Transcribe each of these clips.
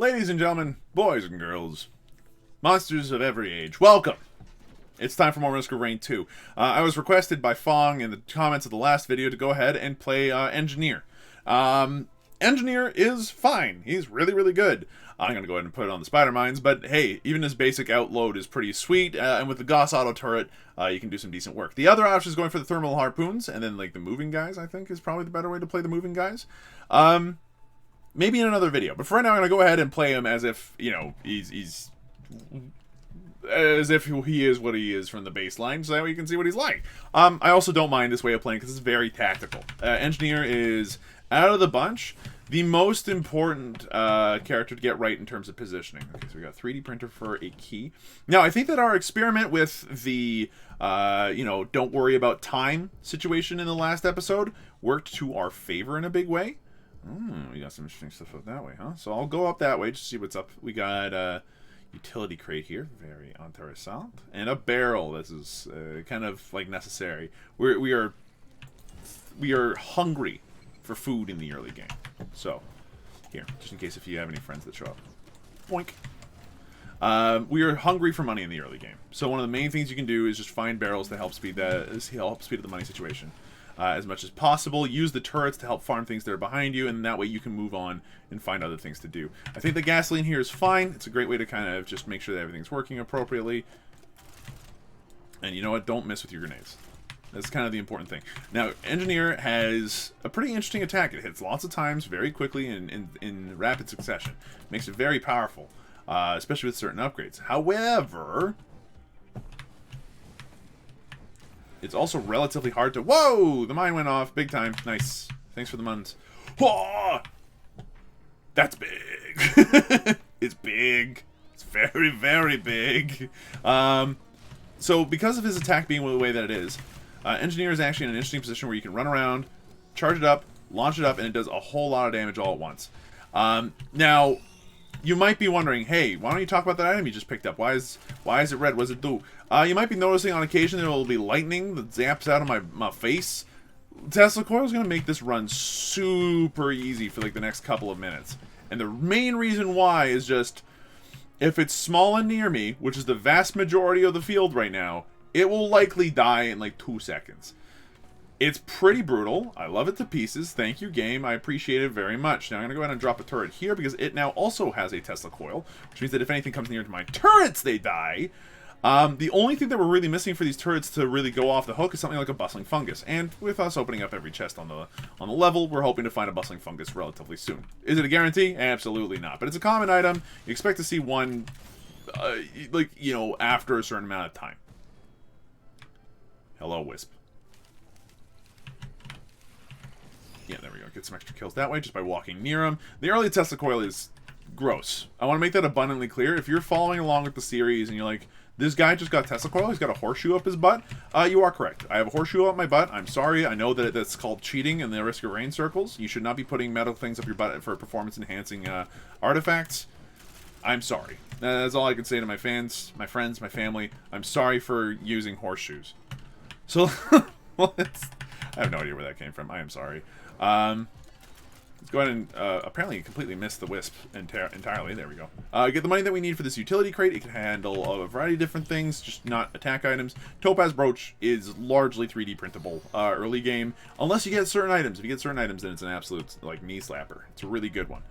Ladies and gentlemen, boys and girls, monsters of every age, welcome! It's time for more Risk of Rain 2. I was requested by Fong in the comments of the last video to go ahead and play Engineer. Engineer is fine. He's really, really good. I'm going to go ahead and put it on the Spider Mines, but hey, even his basic outload is pretty sweet, and with the Gauss auto turret, you can do some decent work. The other option is going for the thermal harpoons, and then like the moving guys, I think, is probably the better way to play the moving guys. Maybe in another video, but for right now I'm going to go ahead and play him as if, you know, he's as if he is what he is from the baseline, so that way you can see what he's like. I also don't mind this way of playing because it's very tactical. Engineer is, out of the bunch, the most important character to get right in terms of positioning. Okay, so we got 3D printer for a key. Now, I think that our experiment with the, you know, don't worry about time situation in the last episode worked to our favor in a big way. We got some interesting stuff up that way, huh? So I'll go up that way just to see what's up. We got a utility crate here, very interessant, and a barrel. This is kind of like necessary. We are hungry for food in the early game. So here, just in case if you have any friends that show up. Boink. We are hungry for money in the early game. So one of the main things you can do is just find barrels to help speed up the money situation. As much as possible. Use the turrets to help farm things that are behind you, and that way you can move on and find other things to do. I think the gasoline here is fine. It's a great way to kind of just make sure that everything's working appropriately. And you know what? Don't miss with your grenades. That's kind of the important thing. Now, Engineer has a pretty interesting attack. It hits lots of times, very quickly, in rapid succession. Makes it very powerful, especially with certain upgrades. However, it's also relatively hard to... Whoa! The mine went off. Big time. Nice. Thanks for the muns. Whoa! That's big. It's big. It's very, very big. So because of his attack being the way that it is, Engineer is actually in an interesting position where you can run around, charge it up, launch it up, and it does a whole lot of damage all at once. Now, you might be wondering, hey, why don't you talk about that item you just picked up? Why is it red? What does it do? You might be noticing on occasion there will be lightning that zaps out of my face. Tesla Coil is going to make this run super easy for like the next couple of minutes. And the main reason why is just, if it's small and near me, which is the vast majority of the field right now, it will likely die in like 2 seconds. It's pretty brutal. I love it to pieces. Thank you, game. I appreciate it very much. Now, I'm going to go ahead and drop a turret here because it now also has a Tesla coil, which means that if anything comes near to my turrets, they die. The only thing that we're really missing for these turrets to really go off the hook is something like a bustling fungus. And with us opening up every chest on the level, we're hoping to find a bustling fungus relatively soon. Is it a guarantee? Absolutely not. But it's a common item. You expect to see one, like, you know, after a certain amount of time. Hello, Wisp. Yeah, there we go. Get some extra kills that way just by walking near him. The early Tesla coil is gross. I want to make that abundantly clear. If you're following along with the series and you're like, this guy just got Tesla coil, he's got a horseshoe up his butt, you are correct. I have a horseshoe up my butt. I'm sorry. I know that that's called cheating in the Risk of Rain circles. You should not be putting metal things up your butt for performance-enhancing artifacts. I'm sorry. That's all I can say to my fans, my friends, my family. I'm sorry for using horseshoes. So, well, I have no idea where that came from. I am sorry. Let's go ahead and apparently completely missed the Wisp entirely. There we go. Get the money that we need for this utility crate. It can handle a variety of different things, just not attack items. Topaz Brooch is largely 3D printable early game, unless you get certain items. If you get certain items, then it's an absolute like knee slapper. It's a really good one.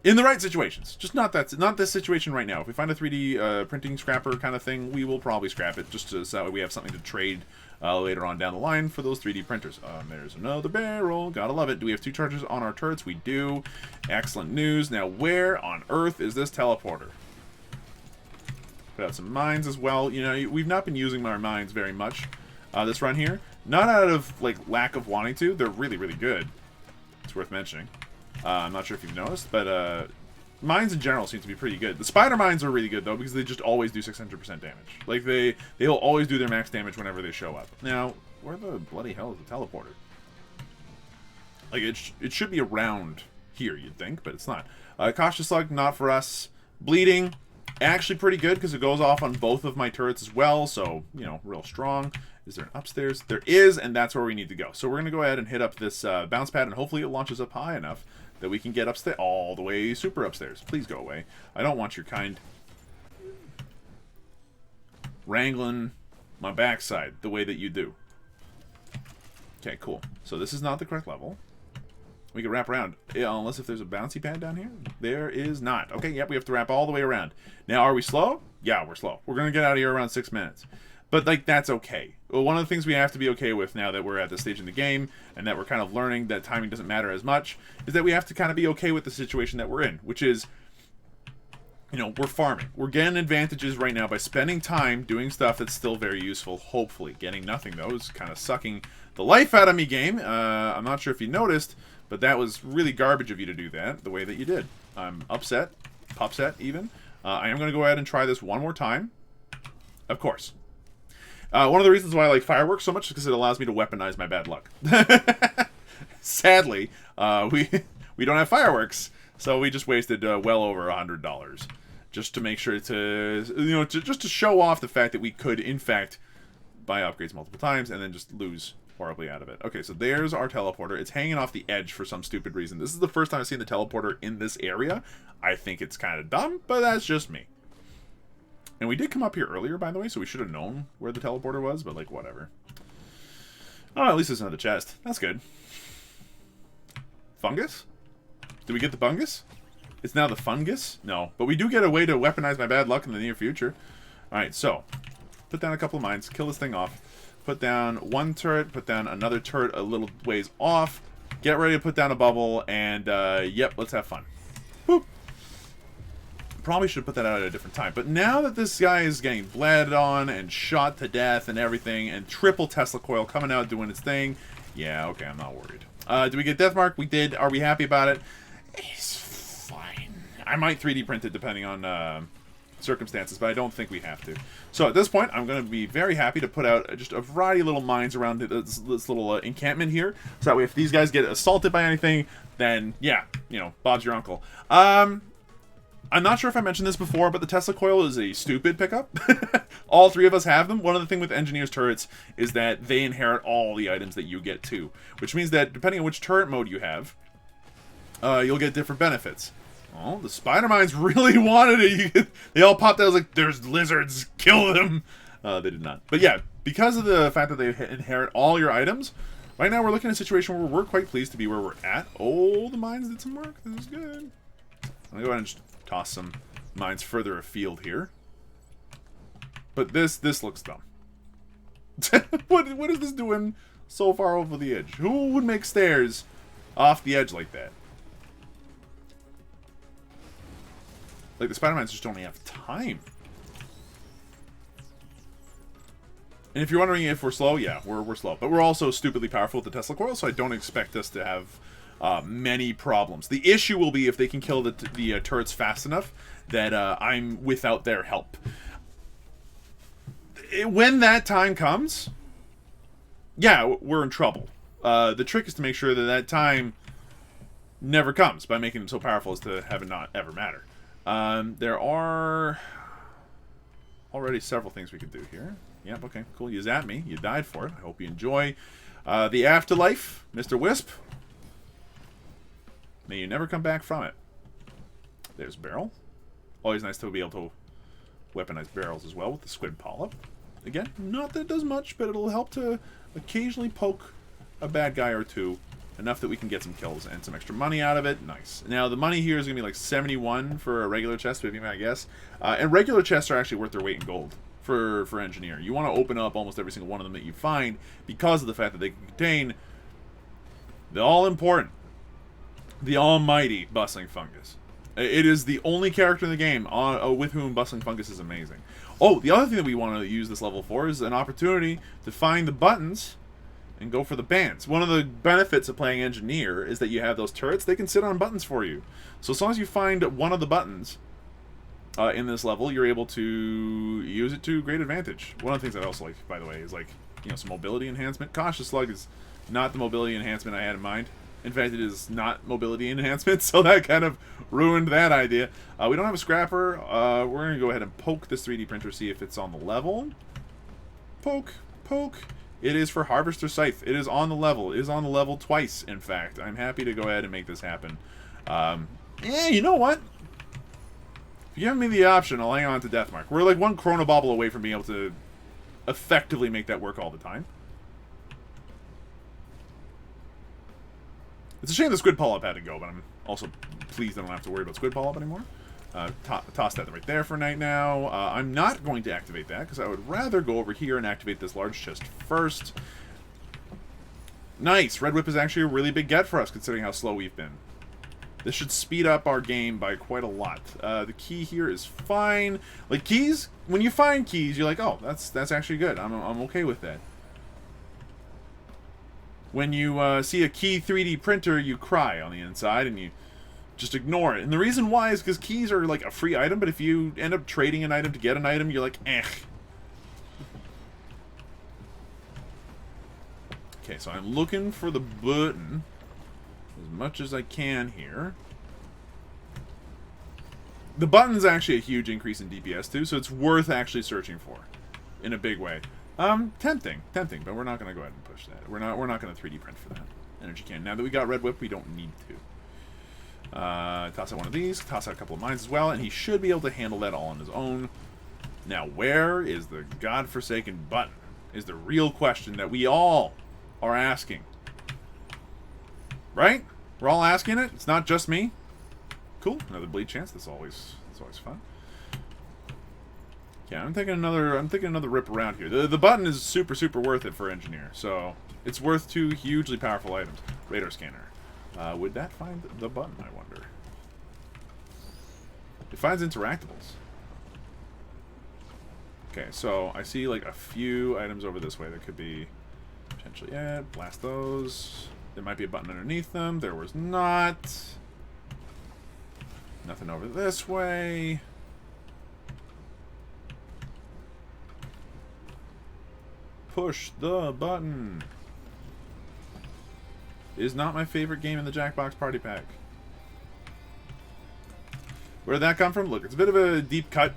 In the right situations, just not this situation right now. If we find a 3D printing scrapper kind of thing, we will probably scrap it just so that we have something to trade later on down the line for those 3D printers. There's another barrel. Gotta love it. Do we have 2 charges on our turrets? We do. Excellent news. Now, where on earth is this teleporter? Put out some mines as well. You know, we've not been using our mines very much this run here. Not out of like lack of wanting to. They're really, really good. It's worth mentioning. I'm not sure if you've noticed, but mines in general seem to be pretty good. The spider mines are really good, though, because they just always do 600% damage. Like, they'll always do their max damage whenever they show up. Now, where the bloody hell is the teleporter? Like, it should be around here, you'd think, but it's not. Cautious Slug, not for us. Bleeding, actually pretty good, because it goes off on both of my turrets as well, so, you know, real strong. Is there an upstairs? There is, and that's where we need to go. So we're going to go ahead and hit up this bounce pad, and hopefully it launches up high enough that we can get upstairs, all the way super upstairs. Please go away. I don't want your kind wrangling my backside the way that you do. Okay, cool. So this is not the correct level. We can wrap around, unless if there's a bouncy pad down here. There is not. Okay, yep, we have to wrap all the way around. Now, are we slow? Yeah, we're slow. We're going to get out of here around 6 minutes. But, like, that's okay. Well, one of the things we have to be okay with now that we're at this stage in the game, and that we're kind of learning that timing doesn't matter as much, is that we have to kind of be okay with the situation that we're in, which is, you know, we're farming. We're getting advantages right now by spending time doing stuff that's still very useful, hopefully. Getting nothing, though, is kind of sucking the life out of me, game. I'm not sure if you noticed, but that was really garbage of you to do that the way that you did. I'm upset, upset even. I am going to go ahead and try this one more time. Of course. One of the reasons why I like fireworks so much is because it allows me to weaponize my bad luck. Sadly, we don't have fireworks, so we just wasted well over $100 just to make sure to just to show off the fact that we could in fact buy upgrades multiple times and then just lose horribly out of it. Okay, so there's our teleporter. It's hanging off the edge for some stupid reason. This is the first time I've seen the teleporter in this area. I think it's kind of dumb, but that's just me. And we did come up here earlier, by the way, so we should have known where the teleporter was, but, like, whatever. Oh, at least there's another chest. That's good. Fungus? Did we get the fungus? It's now the fungus? No. But we do get a way to weaponize my bad luck in the near future. Alright, so. Put down a couple of mines. Kill this thing off. Put down one turret. Put down another turret a little ways off. Get ready to put down a bubble. And, yep, let's have fun. Boop. Probably should put that out at a different time. But now that this guy is getting bled on and shot to death and everything, and triple Tesla coil coming out doing its thing, yeah, okay, I'm not worried. Did we get death mark? We did. Are we happy about it? It's fine. I might 3D print it depending on circumstances, but I don't think we have to. So at this point, I'm going to be very happy to put out just a variety of little mines around this little encampment here. So that way if these guys get assaulted by anything, then, yeah, you know, Bob's your uncle. I'm not sure if I mentioned this before, but the Tesla coil is a stupid pickup. All three of us have them. One of the things with engineers' turrets is that they inherit all the items that you get too, which means that depending on which turret mode you have, you'll get different benefits. Oh, the spider mines really wanted it. They all popped out. I was like, there's lizards, kill them. They did not. But yeah, because of the fact that they inherit all your items, right now we're looking at a situation where we're quite pleased to be where we're at. Oh, the mines did some work. This is good. I'm going to go ahead and just toss some mines further afield here. But this looks dumb. What is this doing so far over the edge? Who would make stairs off the edge like that? Like, the spider mines just don't have time. And if you're wondering if we're slow, yeah, we're slow. But we're also stupidly powerful with the Tesla coil, so I don't expect us to have many problems. The issue will be if they can kill the turrets fast enough that I'm without their help. When that time comes, yeah, we're in trouble. The trick is to make sure that that time never comes by making them so powerful as to have it not ever matter. There are already several things we could do here. Yep, okay, cool. You zapped me. You died for it. I hope you enjoy the afterlife, Mr. Wisp. May you never come back from it. There's a barrel. Always nice to be able to weaponize barrels as well with the squid polyp. Again, not that it does much, but it'll help to occasionally poke a bad guy or two. Enough that we can get some kills and some extra money out of it. Nice. Now, the money here is going to be like 71 for a regular chest, would be my guess. And regular chests are actually worth their weight in gold for engineer. You want to open up almost every single one of them that you find because of the fact that they can contain the all-important, the almighty bustling fungus. It is the only character in the game with whom bustling fungus is amazing. Oh, the other thing that we want to use this level for is an opportunity to find the buttons and go for the bands. One of the benefits of playing engineer is that you have those turrets. They can sit on buttons for you. So as long as you find one of the buttons in this level, you're able to use it to great advantage. One of the things I also like, by the way, is like, you know, some mobility enhancement. Cautious Slug is not the mobility enhancement I had in mind. In fact, it is not mobility enhancement, so that kind of ruined that idea. We don't have a scrapper. We're going to go ahead and poke this 3D printer, see if it's on the level. Poke, poke. It is for Harvester Scythe. It is on the level. It is on the level twice, in fact. I'm happy to go ahead and make this happen. Yeah, you know what? If you give me the option, I'll hang on to Deathmark. We're like one Chrono Bauble away from being able to effectively make that work all the time. It's a shame the Squid Polyp had to go, but I'm also pleased I don't have to worry about Squid Polyp anymore. Toss that right there for night now. I'm not going to activate that, because I would rather go over here and activate this large chest first. Nice! Red Whip is actually a really big get for us, considering how slow we've been. This should speed up our game by quite a lot. The key here is fine. Like, keys, when you find keys, you're like, oh, that's actually good. I'm okay with that. When you see a key 3D printer, you cry on the inside, and you just ignore it. And the reason why is because keys are like a free item, but if you end up trading an item to get an item, you're like, eh. Okay, so I'm looking for the button as much as I can here. The button's actually a huge increase in DPS too, so it's worth actually searching for in a big way. Tempting, but we're not going to go ahead and push that. We're not going to 3D print for that. Energy can. Now that we got Red Whip, we don't need to. Toss out one of these, toss out a couple of mines as well, and he should be able to handle that all on his own. Now, where is the godforsaken button? Is the real question that we all are asking. Right? We're all asking it. It's not just me. Cool. Another bleed chance. That's always fun. Yeah, I'm taking another rip around here. The button is super worth it for engineer. So it's worth 2 hugely powerful items. Radar scanner. Would that find the button, I wonder? It finds interactables. Okay, so I see like a few items over this way that could be potentially... Yeah, blast those. There might be a button underneath them. There was not. Nothing over this way. Push the button. Is not my favorite game in the Jackbox Party Pack. Where did that come from? Look, it's a bit of a deep cut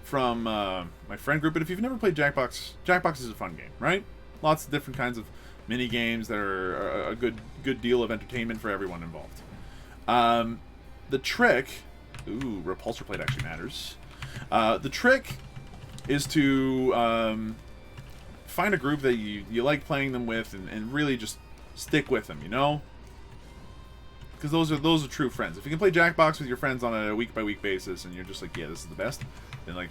from my friend group, but if you've never played Jackbox, Jackbox is a fun game, right? Lots of different kinds of mini games that are a good deal of entertainment for everyone involved. The trick, ooh, repulsor plate actually matters. The trick is to find a group that you like playing them with and really just stick with them, you know? Because those are true friends. If you can play Jackbox with your friends on a week-by-week basis and you're just like, yeah, this is the best, then like,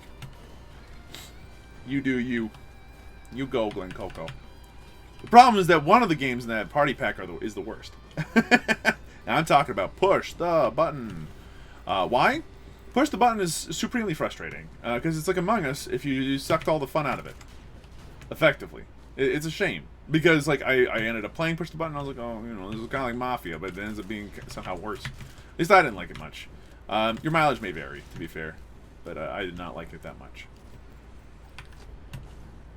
you do you. You go, Glen Coco. The problem is that one of the games in that party pack is the worst. Now I'm talking about push the button. Why? Push the button is supremely frustrating. Because it's like Among Us if you sucked all the fun out of it. Effectively. It's a shame. Because like I ended up playing push the button and I was like, oh, you know, this is kind of like Mafia, but it ends up being somehow worse. At least I didn't like it much. Your mileage may vary, to be fair. But I did not like it that much.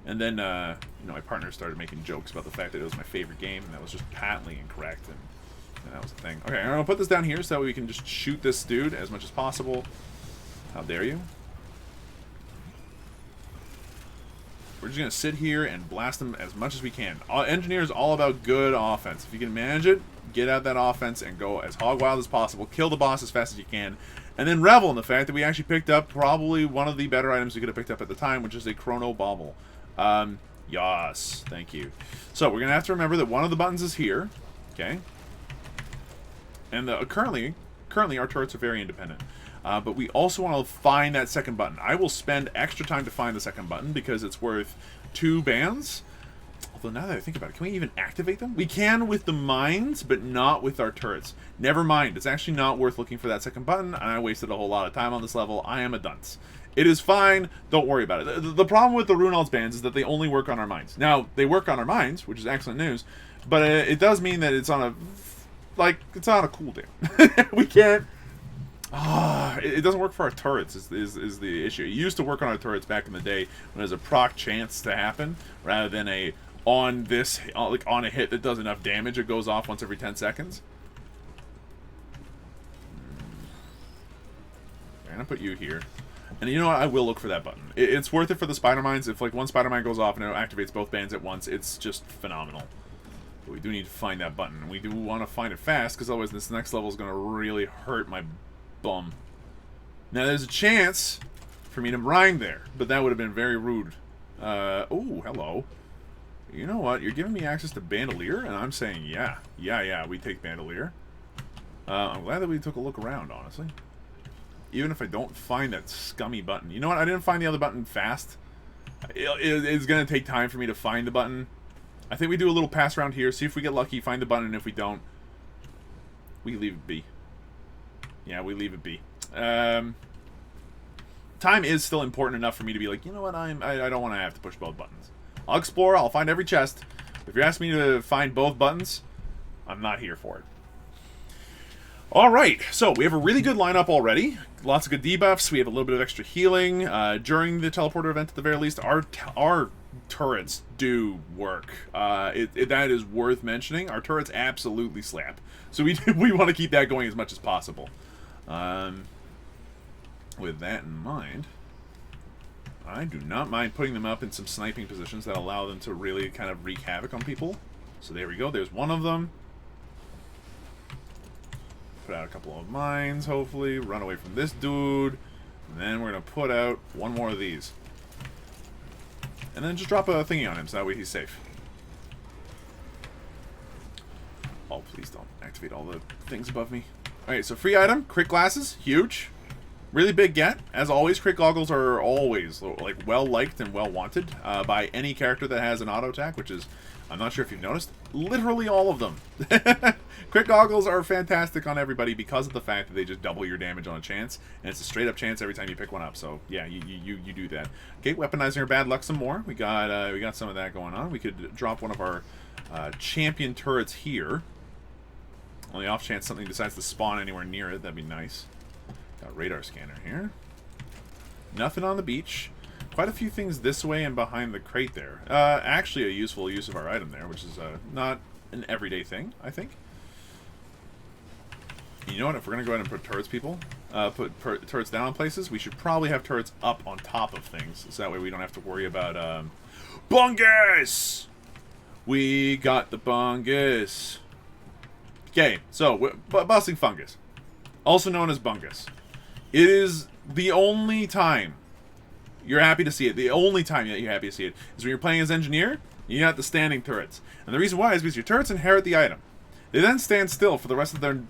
And then, you know, my partner started making jokes about the fact that it was my favorite game, and that was just patently incorrect, and that was the thing. Okay, I'm going to put this down here so that we can just shoot this dude as much as possible. How dare you? We're just going to sit here and blast them as much as we can. Engineer is all about good offense. If you can manage it, get out that offense and go as hog wild as possible. Kill the boss as fast as you can. And then revel in the fact that we actually picked up probably one of the better items we could have picked up at the time, which is a Chrono Bauble. Yas, thank you. So we're gonna have to remember that one of the buttons is here, okay? And currently our turrets are very independent. But we also want to find that second button. I will spend extra time to find the second button because it's worth 2 bands. Although now that I think about it, can we even activate them? We can with the mines, but not with our turrets. Never mind, it's actually not worth looking for that second button, and I wasted a whole lot of time on this level. I am a dunce. It is fine. Don't worry about it. The problem with the Runald's bands is that they only work on our mines. Now, they work on our mines, which is excellent news, but it does mean that it's on a... Like, it's on a cooldown. We can't... it doesn't work for our turrets is the issue. It used to work on our turrets back in the day when there's a proc chance to happen, rather than a on a hit that does enough damage, it goes off once every 10 seconds. I'm gonna put you here. And you know what? I will look for that button. It's worth it for the spider mines. If like one spider mine goes off and it activates both bands at once, it's just phenomenal. But we do need to find that button. And we do want to find it fast, because otherwise this next level is going to really hurt my bum. Now, there's a chance for me to mine there, but that would have been very rude. Oh, hello. You know what? You're giving me access to Bandolier, and I'm saying yeah. Yeah, we take Bandolier. I'm glad that we took a look around, honestly. Even if I don't find that scummy button. You know what? I didn't find the other button fast. It's going to take time for me to find the button. I think we do a little pass around here, see if we get lucky, find the button, and if we don't, we leave it be. Yeah, we leave it be. Time is still important enough for me to be like, you know what, I don't want to have to push both buttons. I'll explore, I'll find every chest. If you're asking me to find both buttons, I'm not here for it. Alright, so we have a really good lineup already. Lots of good debuffs, we have a little bit of extra healing. During the teleporter event, at the very least, our turrets do work. That is worth mentioning. Our turrets absolutely slap. So we want to keep that going as much as possible. With that in mind, I do not mind putting them up in some sniping positions that allow them to really kind of wreak havoc on people. So there we go. There's one of them. Put out a couple of mines, hopefully. Run away from this dude. And then we're going to put out one more of these. And then just drop a thingy on him so that way he's safe. Oh, please don't activate all the things above me. Alright, so free item. Crit glasses. Huge. Really big get. As always, crit goggles are always like well-liked and well-wanted by any character that has an auto attack, which is, I'm not sure if you've noticed, literally all of them. Crit goggles are fantastic on everybody because of the fact that they just double your damage on a chance, and it's a straight-up chance every time you pick one up. So yeah, you do that. Okay, weaponizing our bad luck some more. We got some of that going on. We could drop one of our champion turrets here. On the off chance something decides to spawn anywhere near it, that'd be nice. Got a radar scanner here. Nothing on the beach. Quite a few things this way and behind the crate there. Actually a useful use of our item there, which is not an everyday thing, I think. You know what? If we're going to go ahead and put turrets, put turrets down on places, we should probably have turrets up on top of things. So that way we don't have to worry about, bungus! We got the bungus. Okay, so, busting fungus. Also known as bungus. It is the only time you're happy to see it. The only time that you're happy to see it is when you're playing as engineer, you got the standing turrets. And the reason why is because your turrets inherit the item. They then stand still for the rest of their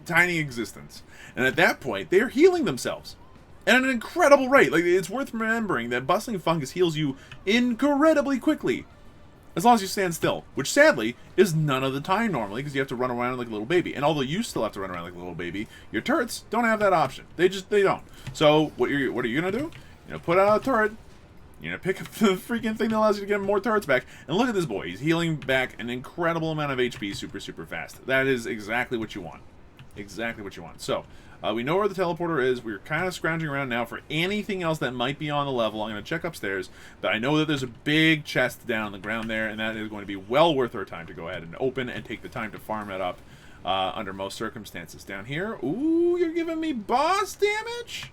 tiny existence. And at that point, they are healing themselves. And at an incredible rate. Like, it's worth remembering that bustling fungus heals you incredibly quickly. As long as you stand still, which sadly is none of the time normally because you have to run around like a little baby. And although you still have to run around like a little baby, your turrets don't have that option. They don't. So what are you gonna do? You know, put out a turret. You know, pick up the freaking thing that allows you to get more turrets back. And look at this boy. He's healing back an incredible amount of HP super fast. That is exactly what you want. Exactly what you want. So we know where the teleporter is. We're kind of scrounging around now for anything else that might be on the level. I'm going to check upstairs, but I know that there's a big chest down on the ground there, and that is going to be well worth our time to go ahead and open and take the time to farm it up under most circumstances. Down here, ooh, you're giving me boss damage?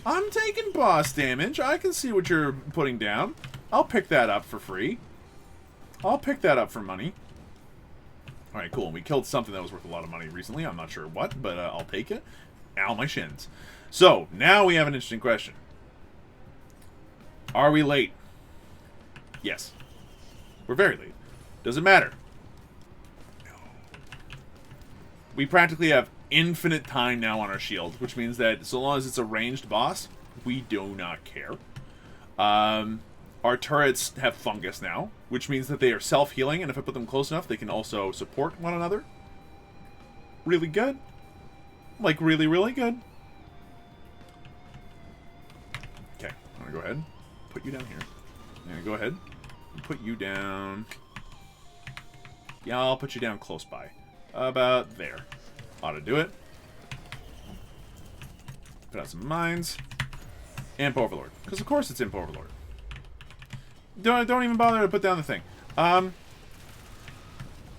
I'm taking boss damage. I can see what you're putting down. I'll pick that up for free. I'll pick that up for money. Alright, cool. And we killed something that was worth a lot of money recently. I'm not sure what, but I'll take it. Ow, my shins. So, now we have an interesting question. Are we late? Yes. We're very late. Does it matter? No. We practically have infinite time now on our shield, which means that so long as it's a ranged boss, we do not care. Our turrets have fungus now, which means that they are self-healing, and if I put them close enough, they can also support one another. Really good. Like, really, really good. Okay, I'm gonna go ahead and put you down here. I'm gonna go ahead and put you down. Yeah, I'll put you down close by. About there. Ought to do it. Put out some mines. Imp Overlord. Because of course it's Imp Overlord. Don't even bother to put down the thing.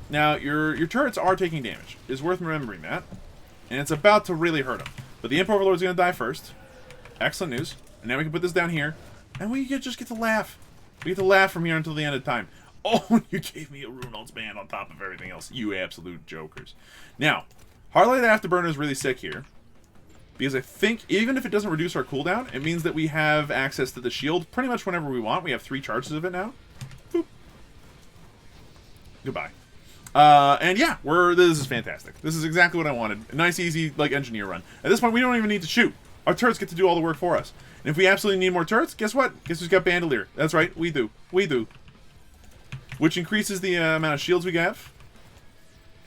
Now, your turrets are taking damage. It's worth remembering that. And it's about to really hurt them. But the Imp Overlord's going to die first. Excellent news. And now we can put this down here. And we just get to laugh. We get to laugh from here until the end of time. Oh, you gave me a Runald's Band on top of everything else. You absolute jokers. Now, Hardlight Afterburner is really sick here. Because I think, even if it doesn't reduce our cooldown, it means that we have access to the shield pretty much whenever we want. We have 3 charges of it now. Boop. Goodbye. And yeah, this is fantastic. This is exactly what I wanted. A nice, easy, like, engineer run. At this point, we don't even need to shoot. Our turrets get to do all the work for us. And if we absolutely need more turrets, guess what? Guess who's got Bandolier? That's right, we do. We do. Which increases the amount of shields we have.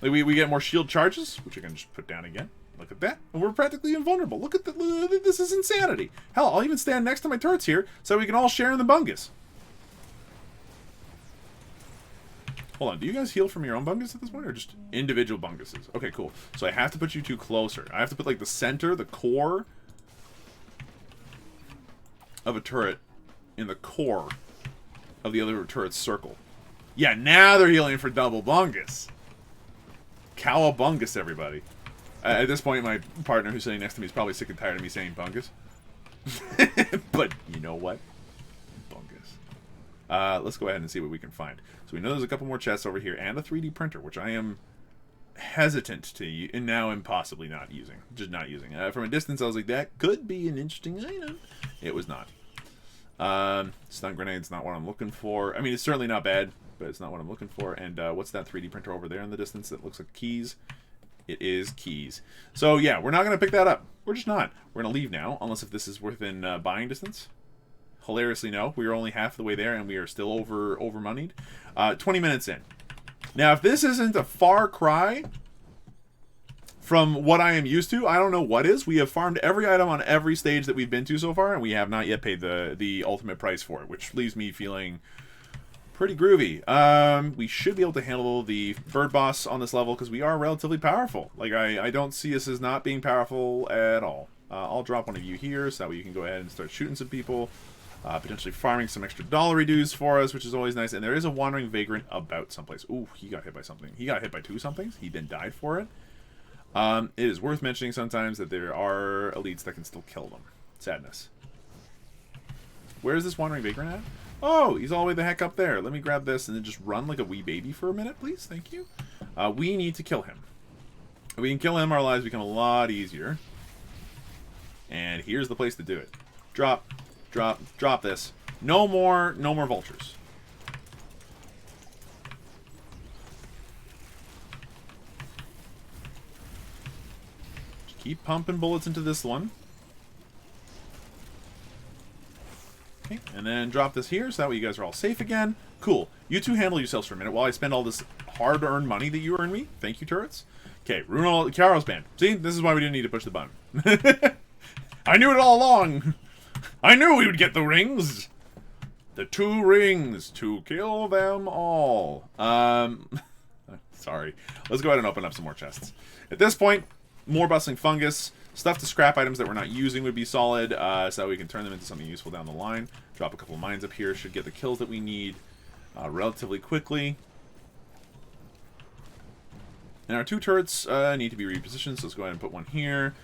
Like, we get more shield charges, which I can just put down again. Look at that. And we're practically invulnerable. Look at this is insanity. Hell, I'll even stand next to my turrets here so we can all share in the bungus. Hold on, do you guys heal from your own bungus at this point, or just individual bunguses? Okay, cool. So I have to put you two closer. I have to put, like, the center, the core of a turret in the core of the other turret's circle. Yeah, now they're healing for double bungus. Cowabungus, everybody. At this point, my partner who's sitting next to me is probably sick and tired of me saying bungus. But you know what? Bungus. Let's go ahead and see what we can find. So we know there's a couple more chests over here and a 3D printer, which I am hesitant to and now impossibly not using. Just not using. From a distance, I was like, that could be an interesting item. It was not. Stun grenade's not what I'm looking for. I mean, it's certainly not bad, but it's not what I'm looking for. And what's that 3D printer over there in the distance that looks like keys? It is keys. So yeah, we're not going to pick that up. We're just not. We're going to leave now, unless if this is within buying distance. Hilariously, no. We are only half the way there, and we are still over-moneyed. 20 minutes in. Now, if this isn't a far cry from what I am used to, I don't know what is. We have farmed every item on every stage that we've been to so far, and we have not yet paid the ultimate price for it, which leaves me feeling pretty groovy. We should be able to handle the bird boss on this level because we are relatively powerful. Like, I don't see us as not being powerful at all. I'll drop one of you here so that way you can go ahead and start shooting some people. Potentially farming some extra dollary dues for us, which is always nice. And there is a wandering vagrant about someplace. Ooh, he got hit by something. He got hit by 2 somethings. He then died for it. It is worth mentioning sometimes that there are elites that can still kill them. Sadness. Where is this wandering vagrant at? Oh, he's all the way the heck up there. Let me grab this and then just run like a wee baby for a minute, please. Thank you. We need to kill him. If we can kill him, our lives become a lot easier. And here's the place to do it. Drop this. No more vultures. Just keep pumping bullets into this one. Okay, and then drop this here so that way you guys are all safe again. Cool. You two handle yourselves for a minute while I spend all this hard-earned money that you earn me. Thank you, turrets. Okay, Chiaro's band. See, this is why we didn't need to push the button. I knew it all along. I knew we would get the rings. The 2 rings to kill them all. Sorry. Let's go ahead and open up some more chests. At this point, more bustling fungus. Stuff to scrap items that we're not using would be solid, so that we can turn them into something useful down the line. Drop a couple of mines up here. Should get the kills that we need relatively quickly. And our 2 turrets need to be repositioned, so let's go ahead and put one here.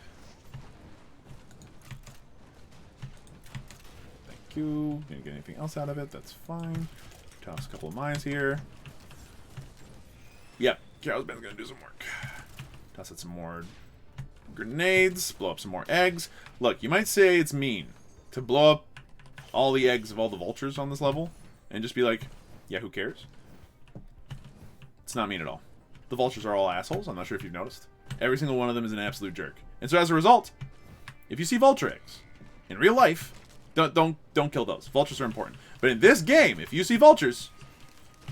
Didn't get anything else out of it. That's fine. Toss a couple of mines here. Yep, Carol's band's gonna do some work. Toss out some more grenades. Blow up some more eggs. Look, you might say it's mean to blow up all the eggs of all the vultures on this level and just be like, yeah, who cares? It's not mean at all. The vultures are all assholes. I'm not sure if you've noticed. Every single one of them is an absolute jerk. And so as a result, if you see vulture eggs in real life, don't kill those. Vultures are important. But in this game, if you see vultures,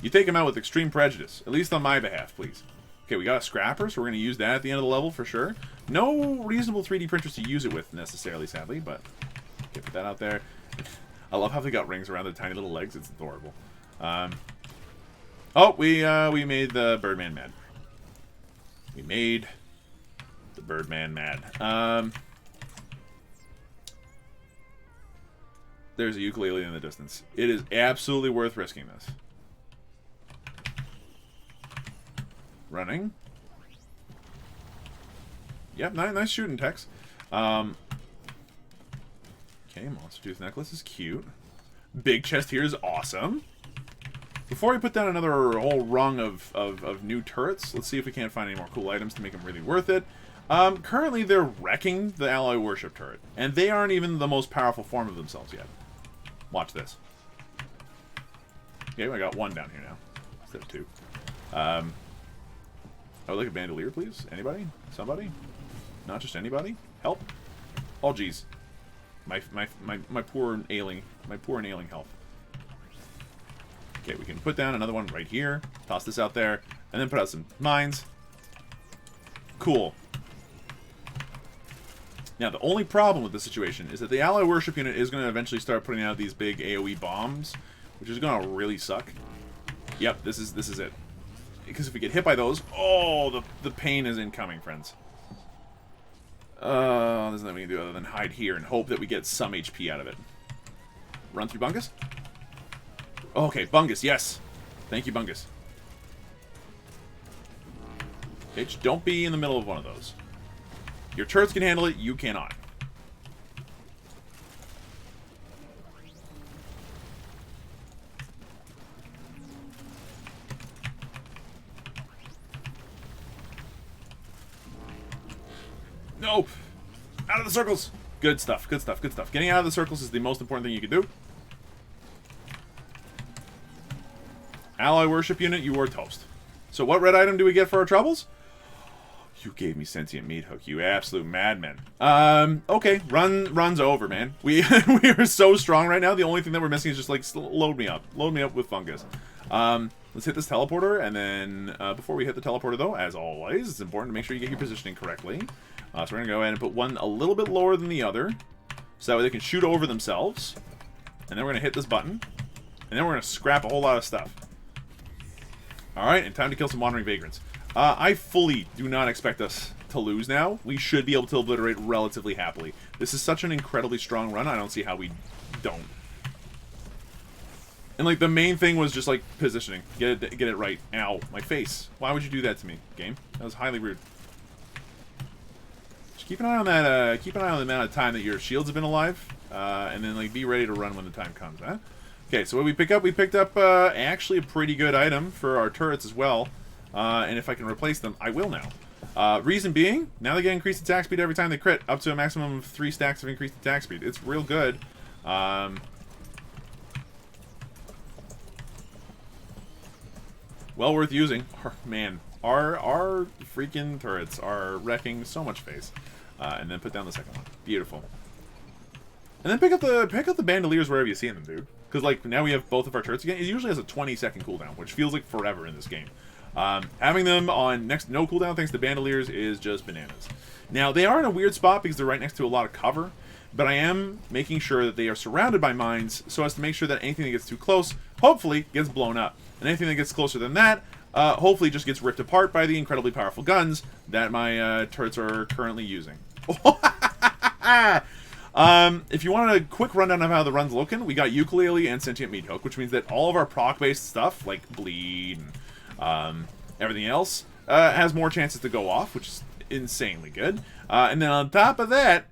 you take them out with extreme prejudice. At least on my behalf, please. Okay, we got a scrapper, so we're going to use that at the end of the level for sure. No reasonable 3D printers to use it with necessarily, sadly, but okay, put that out there. I love how they got rings around their tiny little legs. It's adorable. Oh, we made the Birdman mad. We made the Birdman mad. There's a ukulele in the distance. It is absolutely worth risking this. Running. Yep, nice shooting, Tex. Okay, Monster Tooth Necklace is cute. Big chest here is awesome. Before we put down another whole rung of new turrets, let's see if we can't find any more cool items to make them really worth it. Currently, they're wrecking the ally worship turret, and they aren't even the most powerful form of themselves yet. Watch this. Okay, I got one down here now instead of two. I would like a bandolier, please. Anybody? Somebody? Not just anybody? Help! Oh, jeez. My poor ailing health. Okay, we can put down another one right here. Toss this out there, and then put out some mines. Cool. Now, the only problem with this situation is that the ally worship unit is going to eventually start putting out these big AoE bombs, which is going to really suck. Yep, this is it. Because if we get hit by those, oh, the pain is incoming, friends. There's nothing we can do other than hide here and hope that we get some HP out of it. Run through Bungus? Okay, Bungus, yes. Thank you, Bungus. Okay, just don't be in the middle of one of those. Your turrets can handle it, you cannot. Nope. Out of the circles. Good stuff, good stuff, good stuff. Getting out of the circles is the most important thing you can do. Ally worship unit, you are toast. So what red item do we get for our troubles? You gave me sentient meat hook, you absolute madman. Okay, run's over, man. We we are so strong right now. The only thing that we're missing is just like load me up with fungus. Let's hit this teleporter, and then before we hit the teleporter, though, as always, it's important to make sure you get your positioning correctly. So we're gonna go ahead and put one a little bit lower than the other, so that way they can shoot over themselves. And then we're gonna hit this button, and then we're gonna scrap a whole lot of stuff. All right, and time to kill some wandering vagrants. I fully do not expect us to lose now. We should be able to obliterate relatively happily. This is such an incredibly strong run, I don't see how we don't. And, like, the main thing was just, like, positioning. Get it right. Ow, my face. Why would you do that to me, game? That was highly rude. Just keep an eye on that, keep an eye on the amount of time that your shields have been alive. And then, like, be ready to run when the time comes, huh? Okay, so what we pick up? We picked up, actually a pretty good item for our turrets as well. And if I can replace them, I will now. Reason being, now they get increased attack speed every time they crit, up to a maximum of 3 stacks of increased attack speed. It's real good. Well worth using. Man, our freaking turrets are wrecking so much face. And then put down the second one. Beautiful. And then pick up the bandoliers wherever you see them, dude. Because, like, now we have both of our turrets again. It usually has a 20-second cooldown, which feels like forever in this game. Having them on next to no cooldown thanks to bandoliers is just bananas. Now, they are in a weird spot because they're right next to a lot of cover, but I am making sure that they are surrounded by mines so as to make sure that anything that gets too close, hopefully, gets blown up. And anything that gets closer than that, hopefully just gets ripped apart by the incredibly powerful guns that my turrets are currently using. If you want a quick rundown of how the run's looking, we got Ukulele and Sentient Meat Hook, which means that all of our proc-based stuff, like Bleed and everything else, has more chances to go off, which is insanely good. And then on top of that,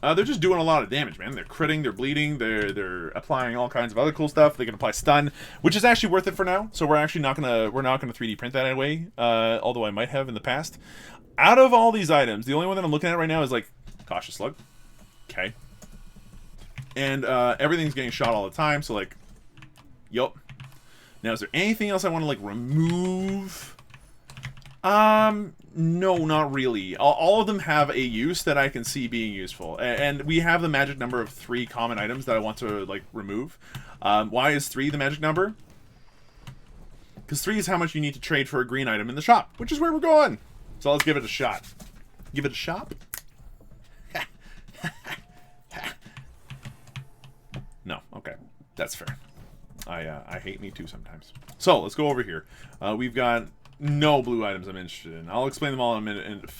they're just doing a lot of damage, man. They're critting, they're bleeding, they're applying all kinds of other cool stuff. They can apply stun, which is actually worth it for now. So we're actually not gonna 3D print that away, although I might have in the past. Out of all these items, the only one that I'm looking at right now is like Cautious Slug. Okay. And everything's getting shot all the time, so like, yup. Now, is there anything else I want to like remove? No, not really. All of them have a use that I can see being useful. And we have the magic number of 3 common items that I want to, like, remove. Why is 3 the magic number? Because 3 is how much you need to trade for a green item in the shop, which is where we're going. So let's give it a shot. Give it a shot? No, okay. That's fair. I hate me too sometimes. So, let's go over here. We've got no blue items I'm interested in. I'll explain them all in a minute.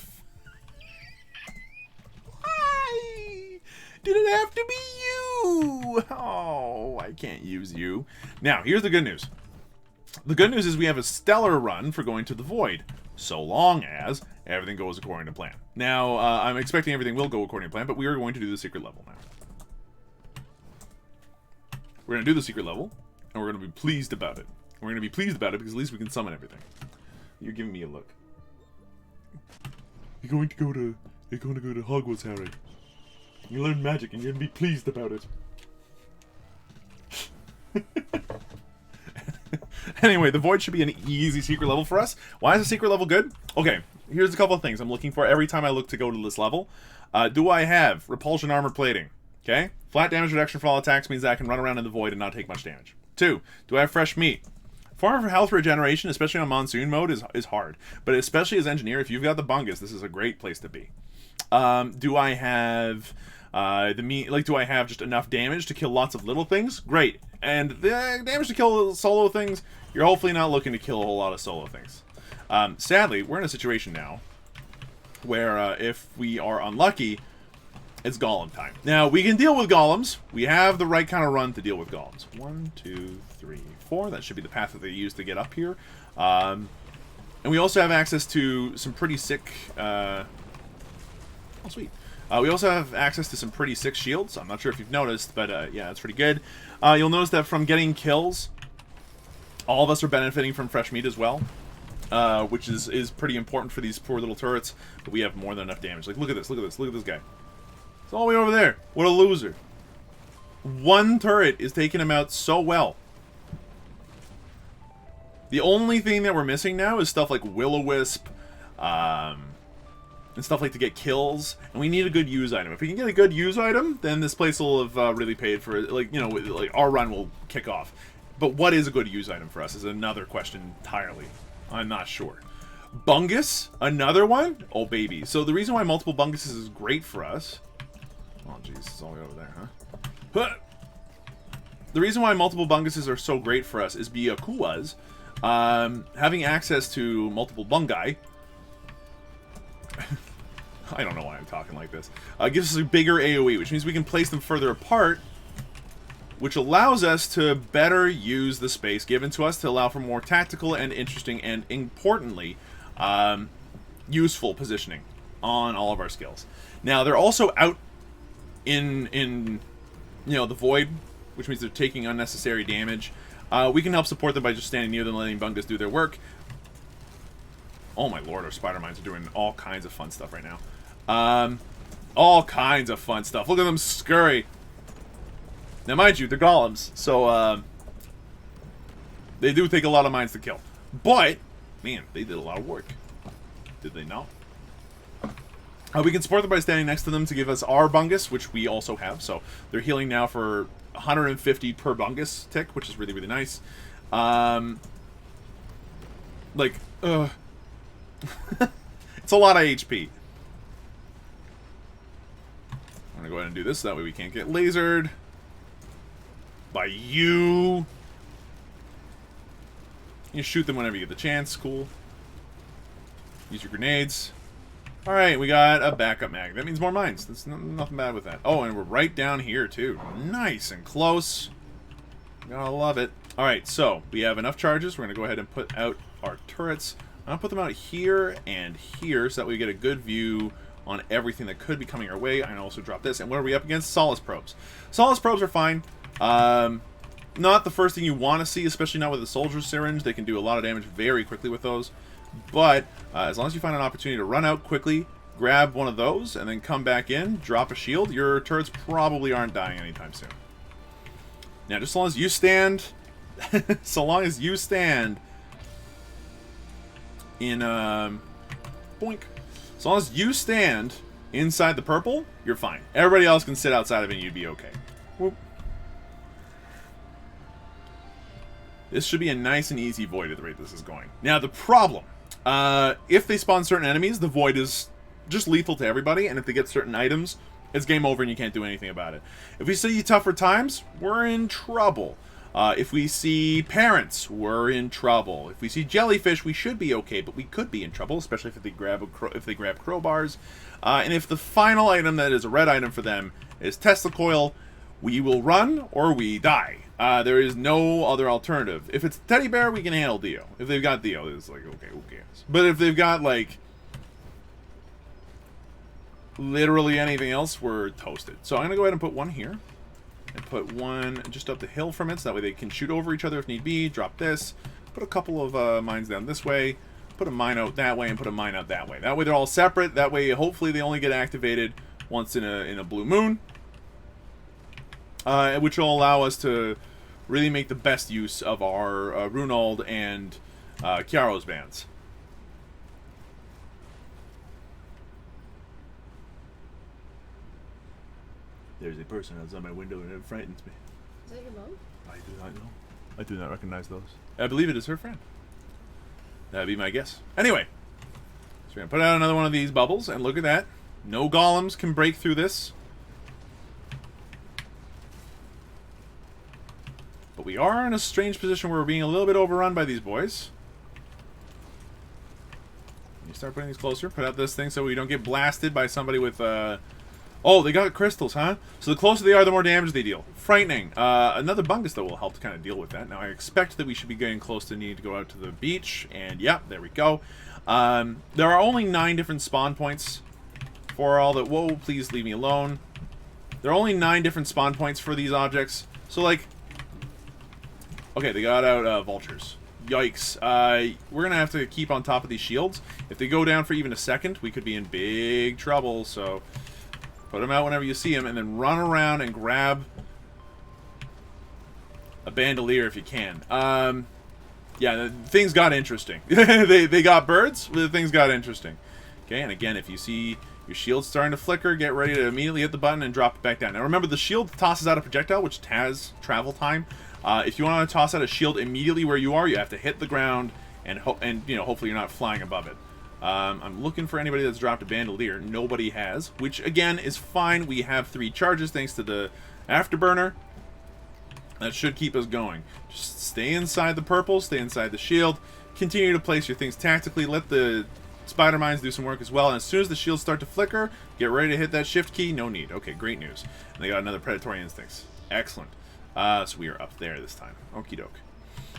Why did it have to be you? Oh, I can't use you. Now, here's the good news. The good news is we have a stellar run for going to the Void, so long as everything goes according to plan. Now, I'm expecting everything will go according to plan, but we are going to do the secret level now. We're going to do the secret level, and we're going to be pleased about it. We're going to be pleased about it because at least we can summon everything. You're giving me a look. You're going to go to Hogwarts, Harry. You learn magic and you're going to be pleased about it. Anyway, the Void should be an easy secret level for us. Why is the secret level good? Okay, here's a couple of things I'm looking for every time I look to go to this level. Do I have Repulsion Armor Plating? Okay. Flat damage reduction for all attacks means that I can run around in the Void and not take much damage. 2, do I have Fresh Meat? Farming for health regeneration, especially on Monsoon mode, is hard. But especially as Engineer, if you've got the Bungus, this is a great place to be. Do I have the meat? Like, do I have just enough damage to kill lots of little things? Great. And the damage to kill solo things, you're hopefully not looking to kill a whole lot of solo things. Sadly, we're in a situation now where if we are unlucky, it's Golem time. Now, we can deal with Golems. We have the right kind of run to deal with Golems. 1, 2, 3, 4. That should be the path that they use to get up here. And we also have access to some pretty sick... oh, sweet. We also have access to some pretty sick shields. I'm not sure if you've noticed, but yeah, that's pretty good. You'll notice that from getting kills, all of us are benefiting from fresh meat as well. Which is pretty important for these poor little turrets. But we have more than enough damage. Like, look at this, look at this, look at this guy. It's all the way over there. What a loser. One turret is taking him out so well. The only thing that we're missing now is stuff like Will-O-Wisp, and stuff like to get kills, and we need a good use item. If we can get a good use item, then this place will have really paid for it. Like, you know, like our run will kick off. But what is a good use item for us is another question entirely. I'm not sure. Bungus, another one? Oh, baby. So the reason why multiple Bunguses is great for us... Oh, jeez, it's all the way over there, huh? The reason why multiple Bunguses are so great for us is via Kuwas. Having access to multiple Bungai... I don't know why I'm talking like this. Gives us a bigger AoE, which means we can place them further apart, which allows us to better use the space given to us to allow for more tactical and interesting and, importantly, useful positioning on all of our skills. Now, they're also out in you know, the Void, which means they're taking unnecessary damage. We can help support them by just standing near them and letting Bungus do their work. Oh my lord, our spider mines are doing all kinds of fun stuff right now. All kinds of fun stuff. Look at them scurry. Now, mind you, they're golems, so they do take a lot of mines to kill. But, man, they did a lot of work. Did they not? We can support them by standing next to them to give us our Bungus, which we also have. So they're healing now for 150 per Bungus tick, which is really, really nice. It's a lot of HP. I'm gonna go ahead and do this, so that way we can't get lasered by you. You shoot them whenever you get the chance. Cool. Use your grenades. Alright, we got a backup mag. That means more mines. There's nothing bad with that. Oh, and we're right down here, too. Nice and close. Gotta love it. Alright, so we have enough charges. We're going to go ahead and put out our turrets. I'm going to put them out here and here so that we get a good view on everything that could be coming our way. I can also drop this. And what are we up against? Solace probes. Solace probes are fine. Not the first thing you want to see, especially not with the Soldier's Syringe. They can do a lot of damage very quickly with those. But as long as you find an opportunity to run out quickly, grab one of those, and then come back in, drop a shield, your turrets probably aren't dying anytime soon. Now, just as long as you stand... so long as you stand in... boink. As long as you stand inside the purple, you're fine. Everybody else can sit outside of it and you'd be okay. Whoop. This should be a nice and easy Void at the rate this is going. Now, the problem... if they spawn certain enemies, the Void is just lethal to everybody, and if they get certain items, it's game over and you can't do anything about it. If we see tougher times, we're in trouble. If we see parents, we're in trouble. If we see jellyfish, we should be okay, but we could be in trouble, especially if they grab crowbars. And if the final item that is a red item for them is Tesla Coil, we will run or we die. There is no other alternative. If it's Teddy Bear, we can handle Dio. If they've got Dio, it's like, okay, who cares? But if they've got, like, literally anything else, we're toasted. So I'm going to go ahead and put one here. And put one just up the hill from it, so that way they can shoot over each other if need be. Drop this. Put a couple of mines down this way. Put a mine out that way, and put a mine out that way. That way they're all separate. That way, hopefully, they only get activated once in a blue moon. Which will allow us to really make the best use of our Runald and Chiaro's bands. There's a person outside my window and it frightens me. Is that your mom? I do not know. I do not recognize those. I believe it is her friend. That'd be my guess. Anyway, so we're going to put out another one of these bubbles, and look at that. No golems can break through this. But we are in a strange position where we're being a little bit overrun by these boys. You start putting these closer. Put out this thing so we don't get blasted by somebody with... Oh, they got crystals, huh? So the closer they are, the more damage they deal. Frightening. Another bungus, though, will help to kind of deal with that. Now, I expect that we should be getting close to need to go out to the beach. And, yeah, there we go. There are only 9 different spawn points for all that... Whoa, please leave me alone. There are only 9 different spawn points for these objects. So, like... Okay, they got out vultures. Yikes. We're going to have to keep on top of these shields. If they go down for even a second, we could be in big trouble, so... Put them out whenever you see them, and then run around and grab a bandolier if you can. Yeah, things got interesting. they got birds, but things got interesting. Okay, and again, if you see your shield starting to flicker, get ready to immediately hit the button and drop it back down. Now remember, the shield tosses out a projectile, which has travel time. If you want to toss out a shield immediately where you are, you have to hit the ground, and you know, hopefully you're not flying above it. I'm looking for anybody that's dropped a bandolier. Nobody has, which again is fine. We have 3 charges thanks to the afterburner. That should keep us going. Just stay inside the purple, stay inside the shield. Continue to place your things tactically. Let the spider mines do some work as well. And as soon as the shields start to flicker, get ready to hit that shift key. No need. Okay, great news. And they got another predatory instincts. Excellent. So we are up there this time. Okie doke.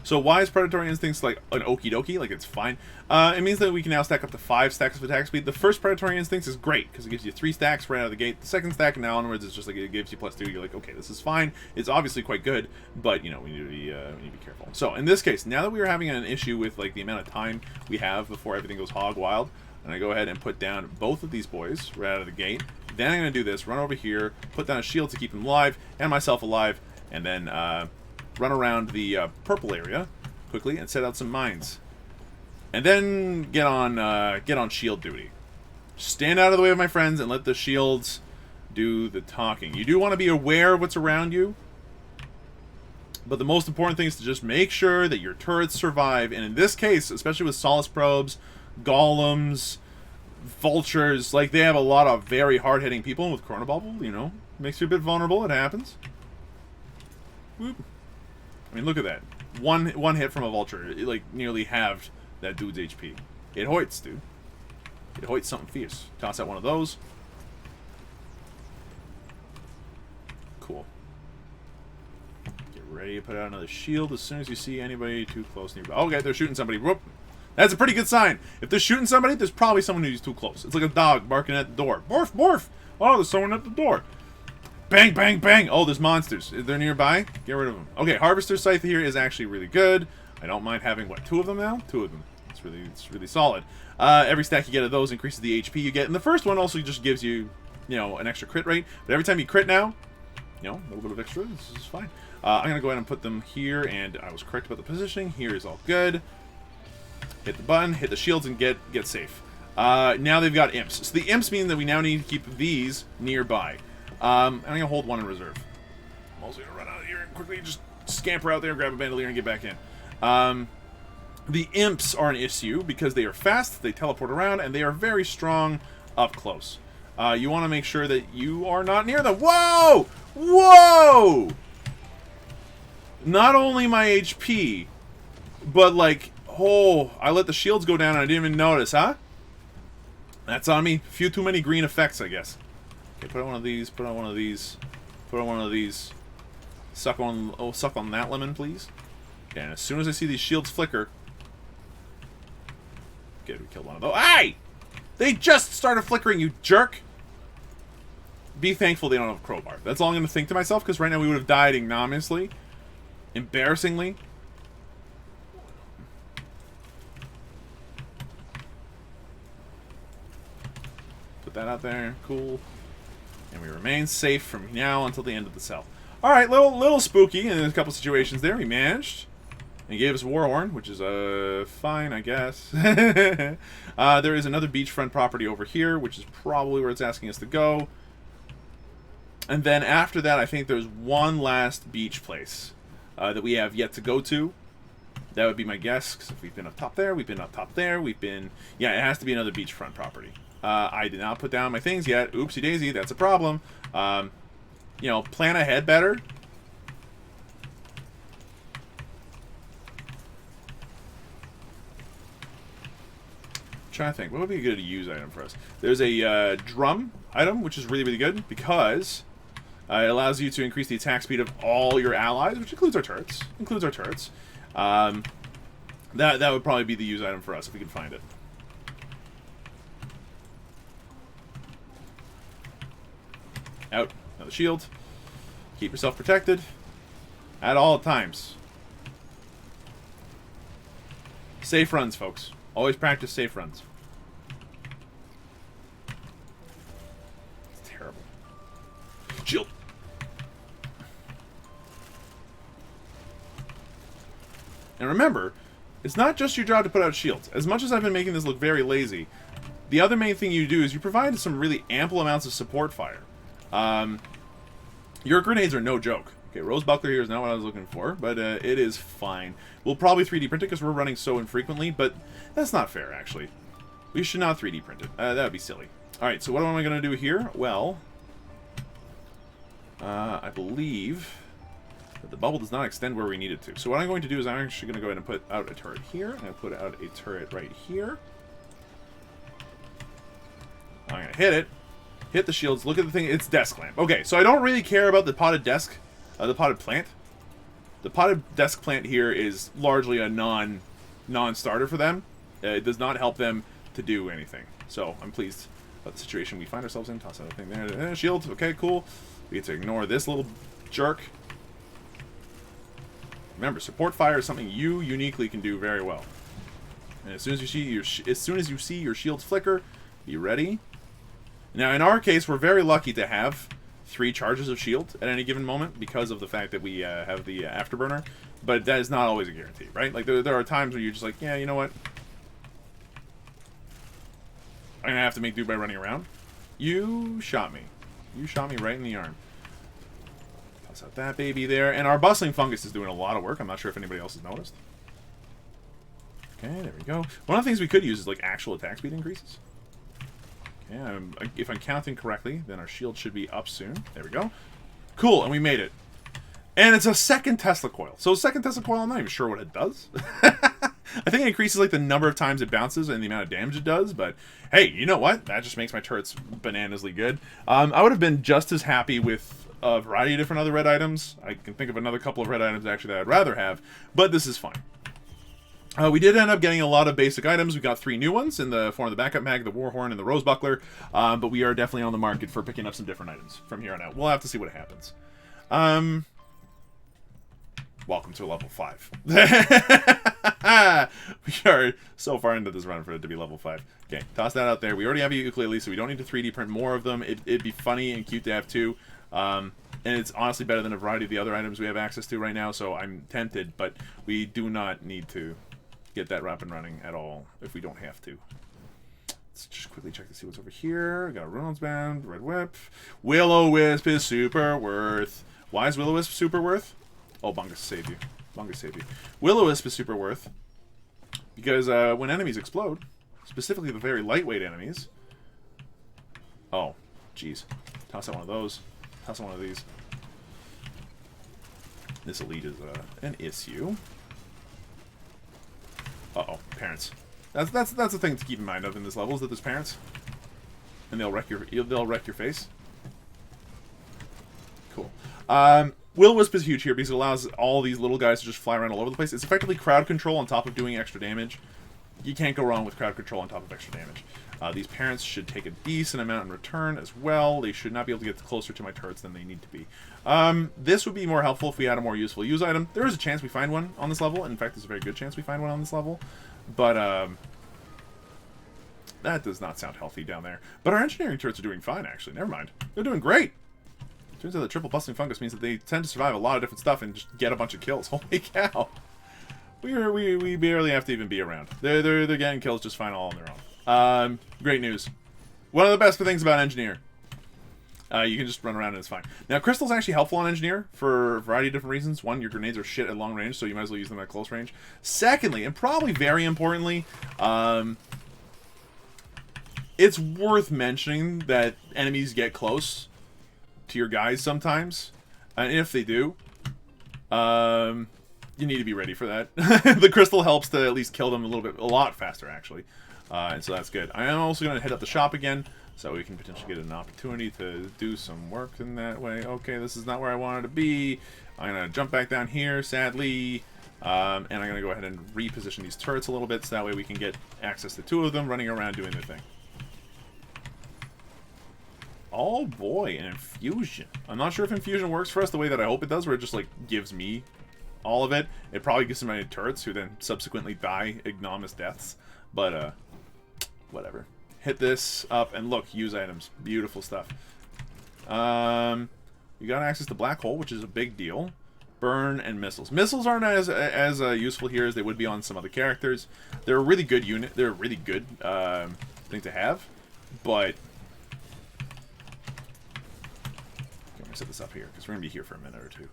So why is Predatory Instincts like an okie dokie? Like, it's fine. It means that we can now stack up to 5 stacks of attack speed. The first Predatory Instincts is great, because it gives you 3 stacks right out of the gate. The second stack now onwards is just like, it gives you +2. You're like, okay, this is fine. It's obviously quite good, but, you know, we need to be careful. So, in this case, now that we are having an issue with, like, the amount of time we have before everything goes hog wild, I'm going to go ahead and put down both of these boys right out of the gate. Then I'm going to do this, run over here, put down a shield to keep them alive, and myself alive, and then run around the purple area quickly and set out some mines, and then get on shield duty. Stand out of the way of my friends and let the shields do the talking. You do want to be aware of what's around you, but the most important thing is to just make sure that your turrets survive. And in this case, especially with Solace probes, golems, vultures, like, they have a lot of very hard-hitting people. And with Chrono Bubble, you know, makes you a bit vulnerable. It happens. Whoop. I mean, look at that. One hit from a vulture, it like nearly halved that dude's HP. It hoits, dude. It hoits something fierce. Toss out one of those. Cool. Get ready to put out another shield as soon as you see anybody too close nearby. Okay, they're shooting somebody. Whoop. That's a pretty good sign. If they're shooting somebody, there's probably someone who's too close. It's like a dog barking at the door. Morph, morph! Oh, there's someone at the door. Bang, bang, bang! Oh, there's monsters. They're nearby. Get rid of them. Okay, Harvester Scythe here is actually really good. I don't mind having, what, 2 of them now? 2 of them. It's really solid. Every stack you get of those increases the HP you get. And the first one also just gives you, you know, an extra crit rate. But every time you crit now, you know, a little bit of extra. This is fine. I'm going to go ahead and put them here, and I was correct about the positioning. Here is all good. Hit the button, hit the shields, and get safe. Now they've got imps. So the imps mean that we now need to keep these nearby. I'm going to hold 1 in reserve. I'm also going to run out of here and quickly just scamper out there, grab a bandolier, and get back in. The imps are an issue because they are fast, they teleport around, and they are very strong up close. You want to make sure that you are not near them. Whoa! Whoa! Not only my HP, but like, oh, I let the shields go down and I didn't even notice, huh? That's on me. A few too many green effects, I guess. Okay, put on one of these, put on one of these, put on one of these. Suck on that lemon, please. Okay, and as soon as I see these shields flicker... Okay, we killed one of those. Aye! They just started flickering, you jerk! be thankful they don't have a crowbar. That's all I'm going to think to myself, because right now we would have died ignominiously. Embarrassingly. Put that out there. Cool. And we remain safe from now until the end of the cell. Alright, little spooky in a couple situations there. We managed. And he gave us Warhorn, which is fine, I guess. There is another beachfront property over here, which is probably where it's asking us to go. And then after that, I think there's one last beach place that we have yet to go to. That would be my guess, because if we've been up top there, we've been up top there, we've been... Yeah, it has to be another beachfront property. I did not put down my things yet. Oopsie daisy, that's a problem. You know, plan ahead better. Trying to think, what would be a good use item for us? There's a drum item, which is really, really good, because it allows you to increase the attack speed of all your allies, which includes our turrets. That would probably be the use item for us, if we can find it. Out. Another shield. Keep yourself protected at all times. Safe runs, folks. Always practice safe runs. It's terrible. Shield. And remember, it's not just your job to put out shields. As much as I've been making this look very lazy, the other main thing you do is you provide some really ample amounts of support fire. Your grenades are no joke. Okay, Rose Buckler here is not what I was looking for, but it is fine. We'll probably 3D print it because we're running so infrequently, but that's not fair, actually. We should not 3D print it. That would be silly. Alright, so what am I going to do here? Well, I believe that the bubble does not extend where we need it to. So what I'm going to do is I'm actually going to go ahead and put out a turret here. I'm going to put out a turret right here. I'm going to hit it. Hit the shields. Look at the thing. It's desk lamp. Okay, so I don't really care about the potted desk, the potted plant. The potted desk plant here is largely a non-starter for them. It does not help them to do anything. So I'm pleased about the situation we find ourselves in. Toss that thing there. Shields. Okay, cool. We get to ignore this little jerk. Remember, support fire is something you uniquely can do very well. And as soon as you see your shields flicker, be ready. Now, in our case, we're very lucky to have 3 charges of shield at any given moment because of the fact that we have the afterburner. But that is not always a guarantee, right? Like, there are times where you're just like, yeah, you know what? I'm going to have to make do by running around. You shot me. You shot me right in the arm. Toss out that baby there. And our bustling fungus is doing a lot of work. I'm not sure if anybody else has noticed. Okay, there we go. One of the things we could use is, like, actual attack speed increases. Yeah, if I'm counting correctly, then our shield should be up soon. There we go. Cool, and we made it. And it's a second Tesla coil. So a second Tesla coil, I'm not even sure what it does. I think it increases like the number of times it bounces and the amount of damage it does, but hey, you know what? That just makes my turrets bananasly good. I would have been just as happy with a variety of different other red items. I can think of another couple of red items actually that I'd rather have, but this is fine. We did end up getting a lot of basic items. We got 3 new ones in the form of the backup mag, the Warhorn, and the Rose Buckler. But we are definitely on the market for picking up some different items from here on out. We'll have to see what happens. Welcome to level 5. We are so far into this run for it to be level 5. Okay, toss that out there. We already have a ukulele, so we don't need to 3D print more of them. It'd be funny and cute to have 2. And it's honestly better than a variety of the other items we have access to right now, so I'm tempted, but we do not need to get that up and running at all if we don't have to. Let's just quickly check to see what's over here. Got a Reynolds Band, Red Whip. Will-O-Wisp is super worth. Why is Will-O-Wisp super worth? Oh, Bungus saved you. Bungus saved you. Will-O-Wisp is super worth because when enemies explode, specifically the very lightweight enemies. Oh, jeez. Toss out one of those. Toss out one of these. This elite is an issue. Uh-oh, parents. That's a thing to keep in mind of in this level, is that there's parents. And they'll wreck your face. Cool. Will-O-Wisp is huge here because it allows all these little guys to just fly around all over the place. It's effectively crowd control on top of doing extra damage. You can't go wrong with crowd control on top of extra damage. These parents should take a decent amount in return as well. They should not be able to get closer to my turrets than they need to be. This would be more helpful if we had a more useful use item. There is a chance we find one on this level. In fact, there's a very good chance we find one on this level. But that does not sound healthy down there. But our engineering turrets are doing fine, actually. Never mind. They're doing great. Turns out the triple busting fungus means that they tend to survive a lot of different stuff and just get a bunch of kills. Holy cow. We barely have to even be around. They're getting kills just fine all on their own. Great news. One of the best things about Engineer. You can just run around and it's fine. Now, Crystal's actually helpful on Engineer for a variety of different reasons. One, your grenades are shit at long range, so you might as well use them at close range. Secondly, and probably very importantly, it's worth mentioning that enemies get close to your guys sometimes. And if they do, you need to be ready for that. The crystal helps to at least kill them a lot faster, actually. And so that's good. I am also going to hit up the shop again, so we can potentially get an opportunity to do some work in that way. Okay, this is not where I wanted to be. I'm going to jump back down here, sadly. And I'm going to go ahead and reposition these turrets a little bit, so that way we can get access to two of them running around doing their thing. Oh boy, an infusion. I'm not sure if infusion works for us the way that I hope it does, where it just, like, gives me all of it. It probably gives my turrets, who then subsequently die ignominious deaths. But, whatever. Hit this up, and look, use items. Beautiful stuff. You got access to Black Hole, which is a big deal. Burn and missiles. Missiles aren't as useful here as they would be on some other characters. They're a really good unit. They're a really good thing to have, but I'm gonna set this up here because we're gonna be here for a minute or two.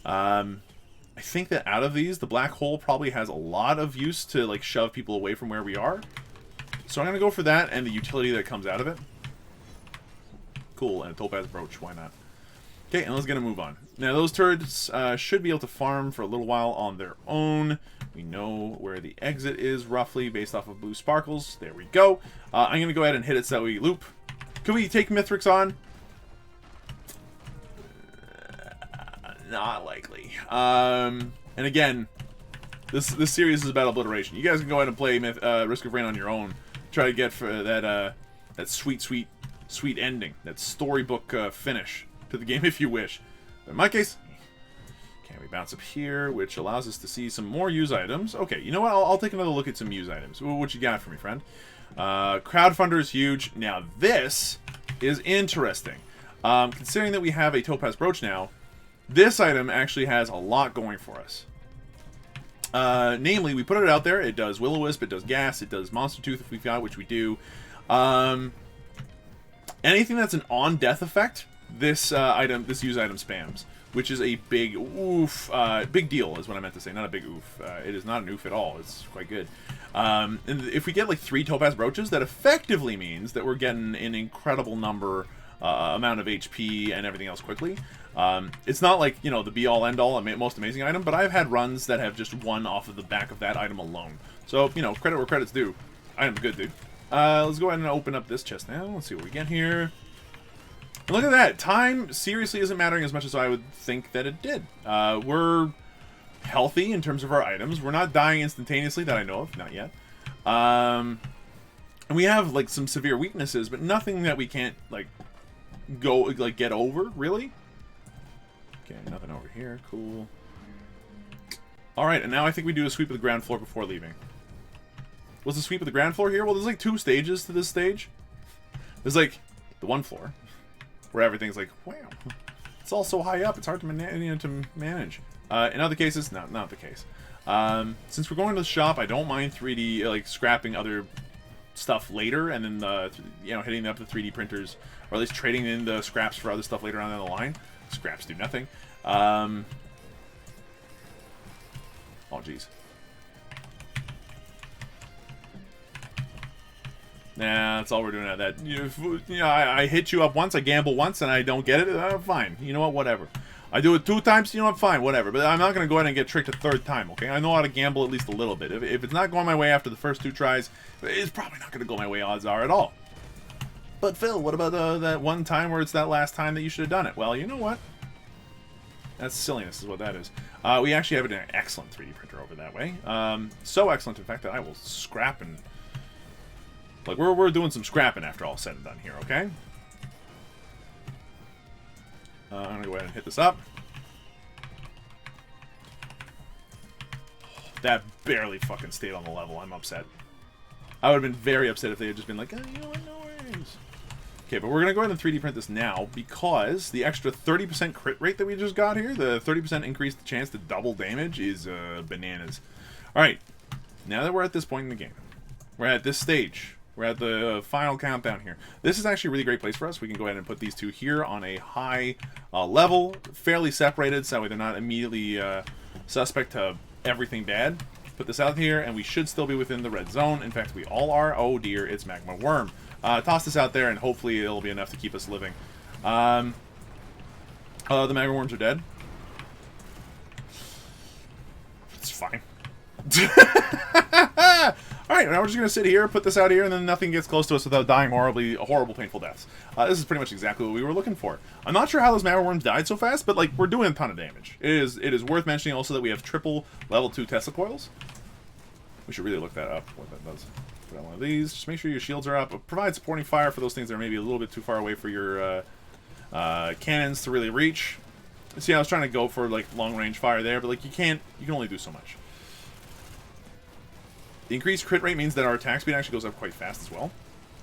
I think that out of these, the Black Hole probably has a lot of use to like shove people away from where we are. So I'm gonna go for that and the utility that comes out of it. Cool, and a topaz brooch. Why not? Okay, and let's get a move on. Now, those turrets should be able to farm for a little while on their own. We know where the exit is, roughly, based off of blue sparkles. There we go. I'm going to go ahead and hit it so that we loop. Can we take Mithrix on? Not likely. And again, this series is about obliteration. You guys can go ahead and play Risk of Rain on your own. Try to get for that sweet ending. That storybook finish to the game if you wish. But in my case, can we bounce up here, which allows us to see some more use items. Okay, you know what? I'll take another look at some use items. What you got for me, friend? Crowdfunder is huge. Now this is interesting. Considering that we have a topaz brooch now, this item actually has a lot going for us. Namely, we put it out there. It does Will-O-Wisp, it does Gas, it does Monster Tooth if we've got, which we do. Anything that's an on-death effect, this use item spams, which is a big oof, big deal is what I meant to say, not a big oof. It is not an oof at all. It's quite good. And if we get like 3 topaz brooches, that effectively means that we're getting an incredible amount of HP and everything else quickly. It's not like, you know, the be-all, end-all, most amazing item, but I've had runs that have just won off of the back of that item alone. So, you know, credit where credit's due. Item's good, dude. Let's go ahead and open up this chest now. Let's see what we get here. And look at that. Time seriously isn't mattering as much as I would think that it did. We're healthy in terms of our items. We're not dying instantaneously that I know of. Not yet. And we have, like, some severe weaknesses, but nothing that we can't, like, get over, really. Okay, nothing over here. Cool. Alright, and now I think we do a sweep of the ground floor before leaving. What's the sweep of the ground floor here? Well, there's, like, 2 stages to this stage. There's, like, the 1 floor, where everything's like, wow, it's all so high up, it's hard to manage. In other cases, not the case. Since we're going to the shop, I don't mind 3D, like, scrapping other stuff later, and then, you know, hitting up the 3D printers, or at least trading in the scraps for other stuff later on down the line. Scraps do nothing. Oh, jeez. Nah, that's all we're doing at that. You know, I hit you up once, I gamble once, and I don't get it. Fine. You know what? Whatever. I do it 2 times, you know what? Fine, whatever. But I'm not going to go ahead and get tricked a 3rd time, okay? I know how to gamble at least a little bit. If it's not going my way after the first 2 tries, it's probably not going to go my way, odds are, at all. But, Phil, what about that one time where it's that last time that you should have done it? Well, you know what? That's silliness is what that is. We actually have an excellent 3D printer over that way. So excellent, in fact, that I will scrap and Like, we're doing some scrapping after all said and done here, okay? I'm going to go ahead and hit this up. That barely fucking stayed on the level. I'm upset. I would have been very upset if they had just been like, oh, you know what, no worries. Okay, but we're going to go ahead and 3D print this now because the extra 30% crit rate that we just got here, the 30% increased chance to double damage is bananas. Alright, now that we're at this point in the game, we're at this stage, we're at the final countdown here. This is actually a really great place for us. We can go ahead and put these two here on a high level, fairly separated, so that way they're not immediately suspect to everything bad. Put this out here, and we should still be within the red zone. In fact, we all are. Oh dear, it's Magma Worm. Toss this out there, and hopefully it'll be enough to keep us living. The Magma Worms are dead. It's fine. Alright, now we're just going to sit here, put this out here, and then nothing gets close to us without dying horrible, painful deaths. This is pretty much exactly what we were looking for. I'm not sure how those Magma Worms died so fast, but, like, we're doing a ton of damage. It is worth mentioning also that we have triple level 2 Tesla coils. We should really look that up, what that does. Put out one of these. Just make sure your shields are up. Provide supporting fire for those things that are maybe a little bit too far away for your cannons to really reach. See, I was trying to go for, like, long-range fire there, but, like, you can only do so much. The increased crit rate means that our attack speed actually goes up quite fast as well,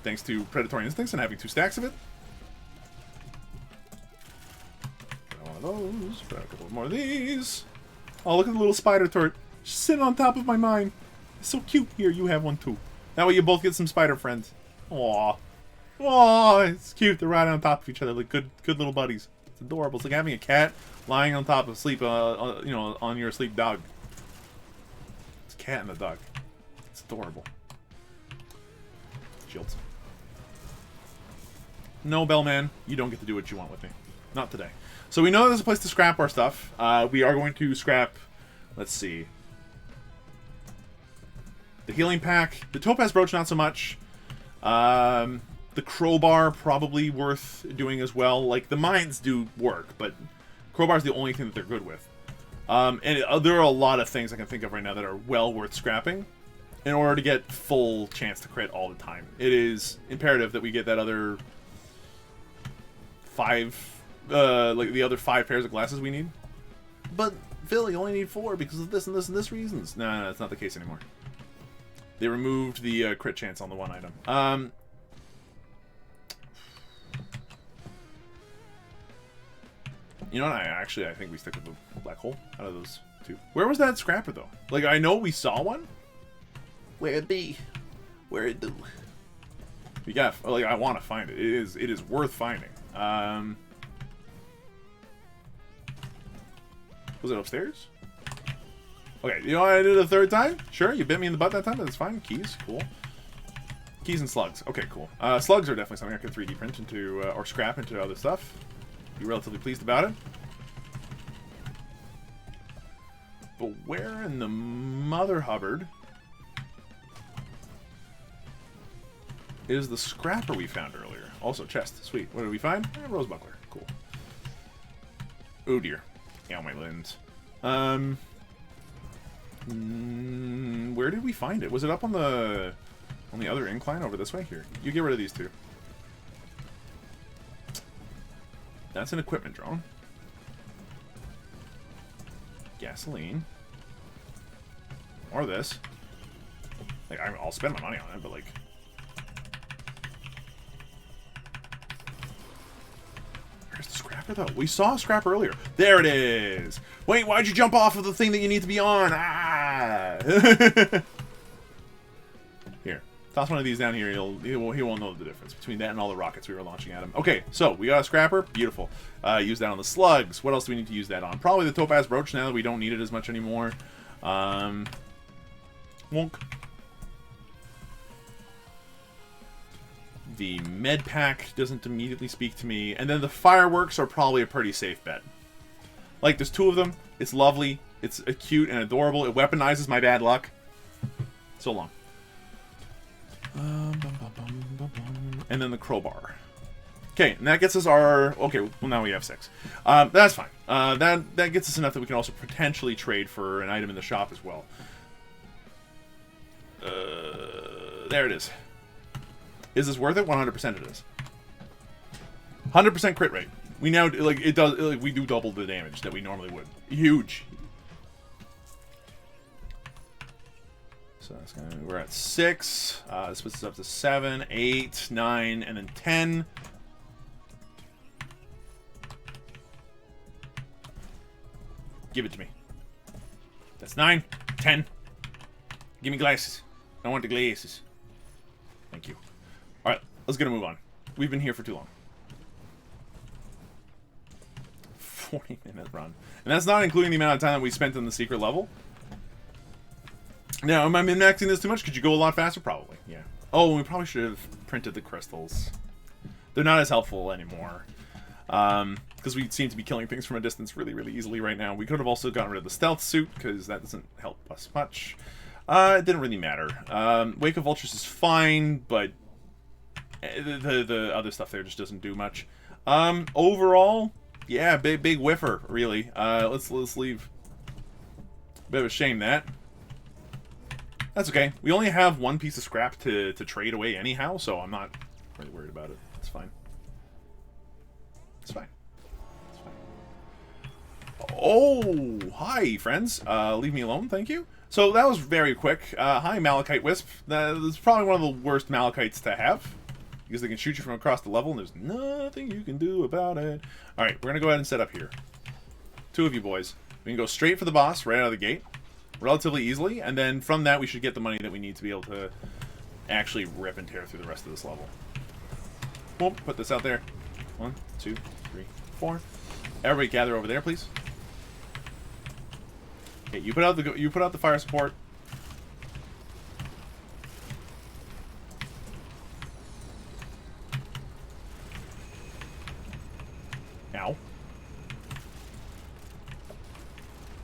thanks to Predatory Instincts and having 2 stacks of it. Put out one of those. Put out a couple more of these. Oh, look at the little spider turret. Just sitting on top of my mine. It's so cute. Here, you have one too. That way you both get some spider friends. Aww. Aww, it's cute. They're riding on top of each other like good little buddies. It's adorable. It's like having a cat lying on top of sleep, on your asleep dog. It's a cat and a dog. It's adorable. Shields. No, Bellman, you don't get to do what you want with me. Not today. So we know there's a place to scrap our stuff. We are going to scrap, let's see, the healing pack. The topaz brooch, not so much. The crowbar, probably worth doing as well. Like, the mines do work, but crowbar's the only thing that they're good with. There are a lot of things I can think of right now that are well worth scrapping in order to get full chance to crit all the time. It is imperative that we get that other 5, like the other 5 pairs of glasses we need. But, Phil, you only need 4 because of this and this and this reasons. No, that's not the case anymore. They removed the crit chance on the one item. You know what? I think we stick with the black hole out of those 2. Where was that scrapper, though? Like, I know we saw one. Where it be? Where it do? We got, like, I want to find it. It is worth finding. Was it upstairs? Okay, you know what I did a 3rd time? Sure, you bit me in the butt that time, but it's fine. Keys, cool. Keys and slugs. Okay, cool. Slugs are definitely something I could 3D print into, or scrap into other stuff. Be relatively pleased about it. But where in the Mother Hubbard is the scrapper we found earlier? Also, chest. Sweet. What did we find? Rose buckler. Cool. Oh dear. Ow, my limbs. Where did we find it? Was it up on the other incline over this way? Here. You get rid of these 2. That's an equipment drone. Gasoline. Or this. Like, I'll spend my money on it, but like... Where's the scrapper, though? We saw a scrapper earlier. There it is! Wait, why'd you jump off of the thing that you need to be on? Ah! Here. Toss one of these down here. He won't know the difference between that and all the rockets we were launching at him. Okay, so we got a scrapper. Beautiful. Use that on the slugs. What else do we need to use that on? Probably the topaz brooch now that we don't need it as much anymore. Wonk. The med pack doesn't immediately speak to me. And then the fireworks are probably a pretty safe bet. Like, there's 2 of them. It's lovely. It's cute and adorable. It weaponizes my bad luck. So long. And then the crowbar. Okay, and that gets us our... Okay, well, now we have 6. That's fine. That gets us enough that we can also potentially trade for an item in the shop as well. There it is. Is this worth it? 100% it is. 100% crit rate. We now, like, it does, like, we do double the damage that we normally would. Huge. So that's gonna, we're at 6. This puts us up to 7, 8, 9, and then 10. Give it to me. That's 9, 10. Give me glasses. I want the glasses. Thank you. Alright, let's get a move on. We've been here for too long. 40-minute run. And that's not including the amount of time that we spent in the secret level. Now, am I min-maxing this too much? Could you go a lot faster? Probably, yeah. Oh, we probably should have printed the crystals. They're not as helpful anymore. Because we seem to be killing things from a distance really, really easily right now. We could have also gotten rid of the stealth suit, because that doesn't help us much. It didn't really matter. Wake of Vultures is fine, but the other stuff there just doesn't do much. Overall, yeah, big whiffer, really. Let's leave. Bit of a shame that. That's okay. We only have one piece of scrap to trade away anyhow, so I'm not really worried about it. It's fine. It's fine. It's fine. Oh, hi, friends. Leave me alone, thank you. So that was very quick. Hi, Malachite Wisp. That's probably one of the worst Malachites to have, because they can shoot you from across the level, and there's nothing you can do about it. Alright, we're going to go ahead and set up here. 2 of you boys. We can go straight for the boss right out of the gate, relatively easily, and then from that we should get the money that we need to be able to actually rip and tear through the rest of this level. Boom, put this out there. 1, 2, 3, 4. Everybody gather over there, please. Okay, you put out the fire support. Ow.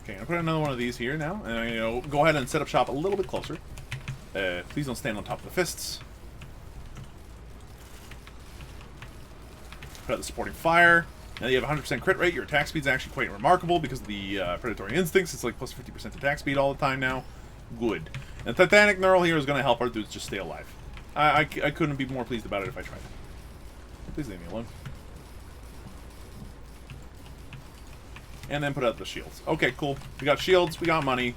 Okay, I'm gonna put another one of these here now, and I'm gonna go ahead and set up shop a little bit closer. Please don't stand on top of the fists. Put out the supporting fire. Now that you have 100% crit rate, your attack speed is actually quite remarkable because of the predatory instincts. It's like plus 50% attack speed all the time now. Good. And Titanic Knurl here is going to help our dudes just stay alive. I couldn't be more pleased about it if I tried. Please leave me alone. And then put out the shields. Okay, cool. We got shields. We got money.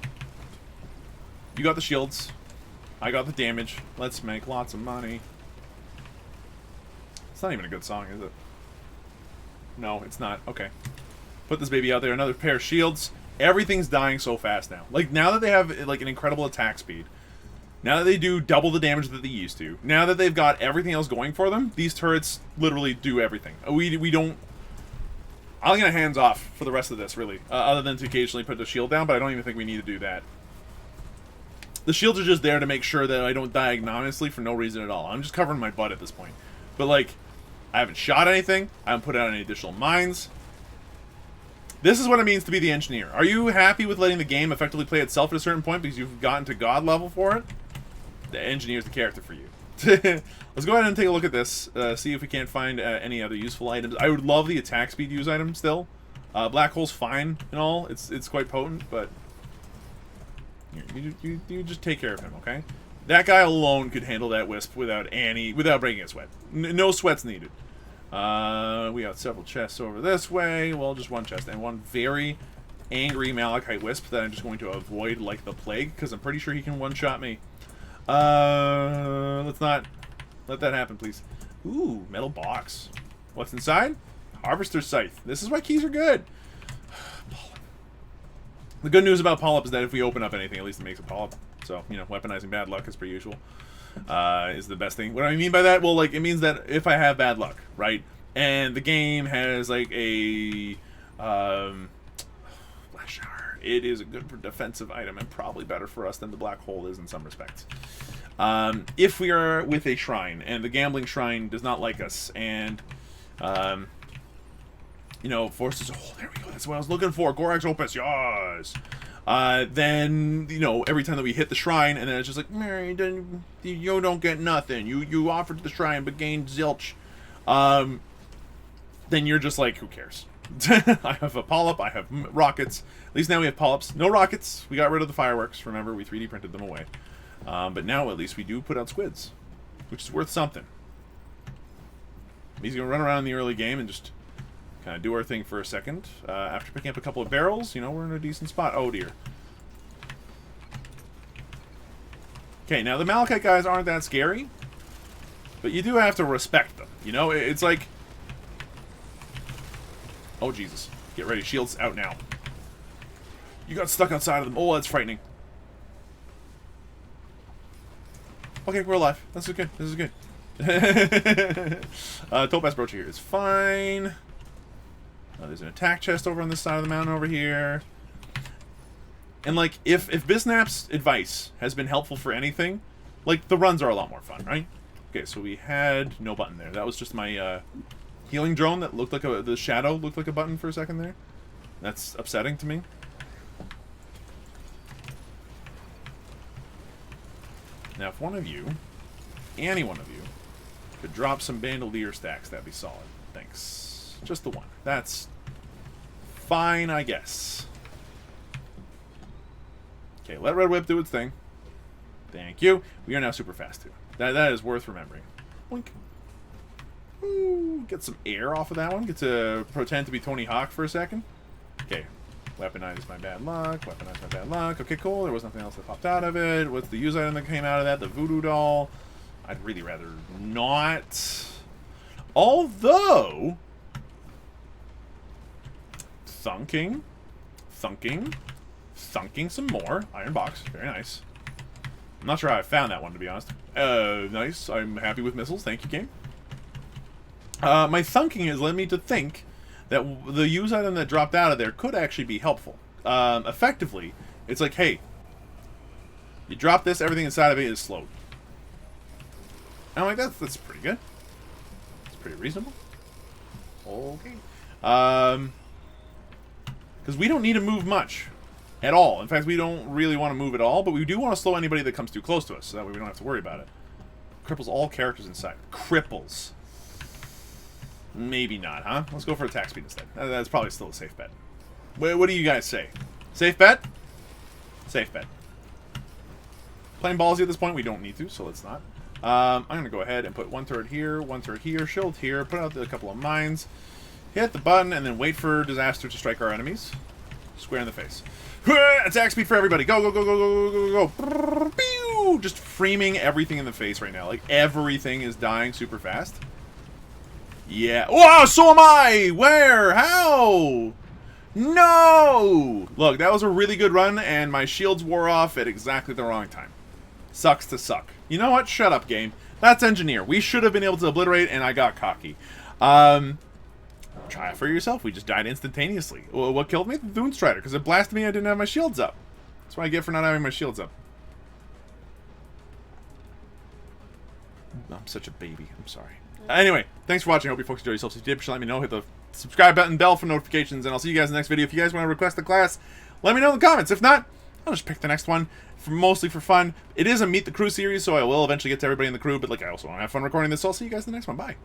You got the shields. I got the damage. Let's make lots of money. It's not even a good song, is it? No, it's not. Okay. Put this baby out there. Another pair of shields. Everything's dying so fast now. Like, now that they have, like, an incredible attack speed. Now that they do double the damage that they used to. Now that they've got everything else going for them, these turrets literally do everything. We don't... I'm gonna hands off for the rest of this, really. Other than to occasionally put the shield down, but I don't even think we need to do that. The shields are just there to make sure that I don't die ignominiously for no reason at all. I'm just covering my butt at this point. But, like... I haven't shot anything. I haven't put out any additional mines. This is what it means to be the engineer. Are you happy with letting the game effectively play itself at a certain point because you've gotten to God level for it? The engineer's the character for you. Let's go ahead and take a look at this. See if we can't find any other useful items. I would love the attack speed use item still. Black hole's fine and all. It's quite potent, but... You just take care of him, okay? That guy alone could handle that wisp without breaking a sweat. No sweats needed. We got several chests over this way. Well, just one chest and one very angry Malachite wisp that I'm just going to avoid like the plague because I'm pretty sure he can one-shot me. Let's not let that happen, please. Ooh, metal box. What's inside? Harvester's scythe. This is why keys are good. The good news about polyp is that if we open up anything, at least it makes a polyp. So, you know, weaponizing bad luck as per usual is the best thing. What do I mean by that? Well, like, it means that if I have bad luck, right, and the game has, like, a Black Shower, it is a good defensive item and probably better for us than the Black Hole is in some respects. If we are with a shrine, and the Gambling Shrine does not like us, and, you know, forces... Oh, there we go. That's what I was looking for. Gorax Opus, yes! Then, you know, every time that we hit the shrine, and then it's just like, Mary, you don't get nothing. You offered the shrine, but gained zilch. Then you're just like, who cares? I have a polyp, I have rockets. At least now we have polyps. No rockets. We got rid of the fireworks. Remember, we 3D printed them away. But now, at least, we do put out squids, which is worth something. He's going to run around in the early game and just kind of do our thing for a second. After picking up a couple of barrels, you know, we're in a decent spot. Oh, dear. Okay, now the Malachite guys aren't that scary, but you do have to respect them. You know, it's like... Oh, Jesus. Get ready. Shields out now. You got stuck outside of them. Oh, that's frightening. Okay, we're alive. This is good. This is good. Topaz Brooch here is fine. There's an attack chest over on this side of the mountain over here. And, like, if Biznap's advice has been helpful for anything, like, the runs are a lot more fun, right? Okay, so we had no button there. That was just my healing drone that looked like the shadow looked like a button for a second there. That's upsetting to me. Now, if one of you, any one of you, could drop some bandolier stacks, that'd be solid. Thanks. Just the one. That's fine, I guess. Okay, let Red Whip do its thing. Thank you. We are now super fast, too. That is worth remembering. Blink. Ooh, get some air off of that one. Get to pretend to be Tony Hawk for a second. Okay. Weaponize my bad luck. Weaponize my bad luck. Okay, cool. There was nothing else that popped out of it. What's the use item that came out of that? The voodoo doll. I'd really rather not. Although... Thunking some more. Iron box. Very nice. I'm not sure how I found that one, to be honest. Nice. I'm happy with missiles. Thank you, game. My thunking has led me to think that the use item that dropped out of there could actually be helpful. Effectively, it's like, hey, you drop this, everything inside of it is slowed. And I'm like, that's pretty good. It's pretty reasonable. Okay. Because we don't need to move much. At all. In fact, we don't really want to move at all, but we do want to slow anybody that comes too close to us, so that way we don't have to worry about it. Cripples all characters inside. Cripples. Maybe not, huh? Let's go for attack speed instead. That's probably still a safe bet. What do you guys say? Safe bet? Safe bet. Playing ballsy at this point, we don't need to, so let's not. I'm going to go ahead and put one turret here, shield here, put out a couple of mines, hit the button, and then wait for disaster to strike our enemies. Square in the face. Attack speed for everybody. Go, go, go, go, go, go, go, go. Pew! Just framing everything in the face right now. Like, everything is dying super fast. Yeah. Wow, so am I! Where? How? No! Look, that was a really good run, and my shields wore off at exactly the wrong time. Sucks to suck. You know what? Shut up, game. That's Engineer. We should have been able to obliterate, and I got cocky. Try it for yourself. We just died instantaneously. What killed me? The Thune Strider, because it blasted me. I didn't have my shields up. That's what I get for not having my shields up. I'm such a baby. I'm sorry. Anyway, thanks for watching. I hope you folks enjoyed yourselves. If you did, let me know. Hit the subscribe button, bell for notifications, and I'll see you guys in the next video. If you guys want to request a class, let me know in the comments. If not, I'll just pick the next one, mostly for fun. It is a Meet the Crew series, so I will eventually get to everybody in the crew, but like I also want to have fun recording this, so I'll see you guys in the next one. Bye.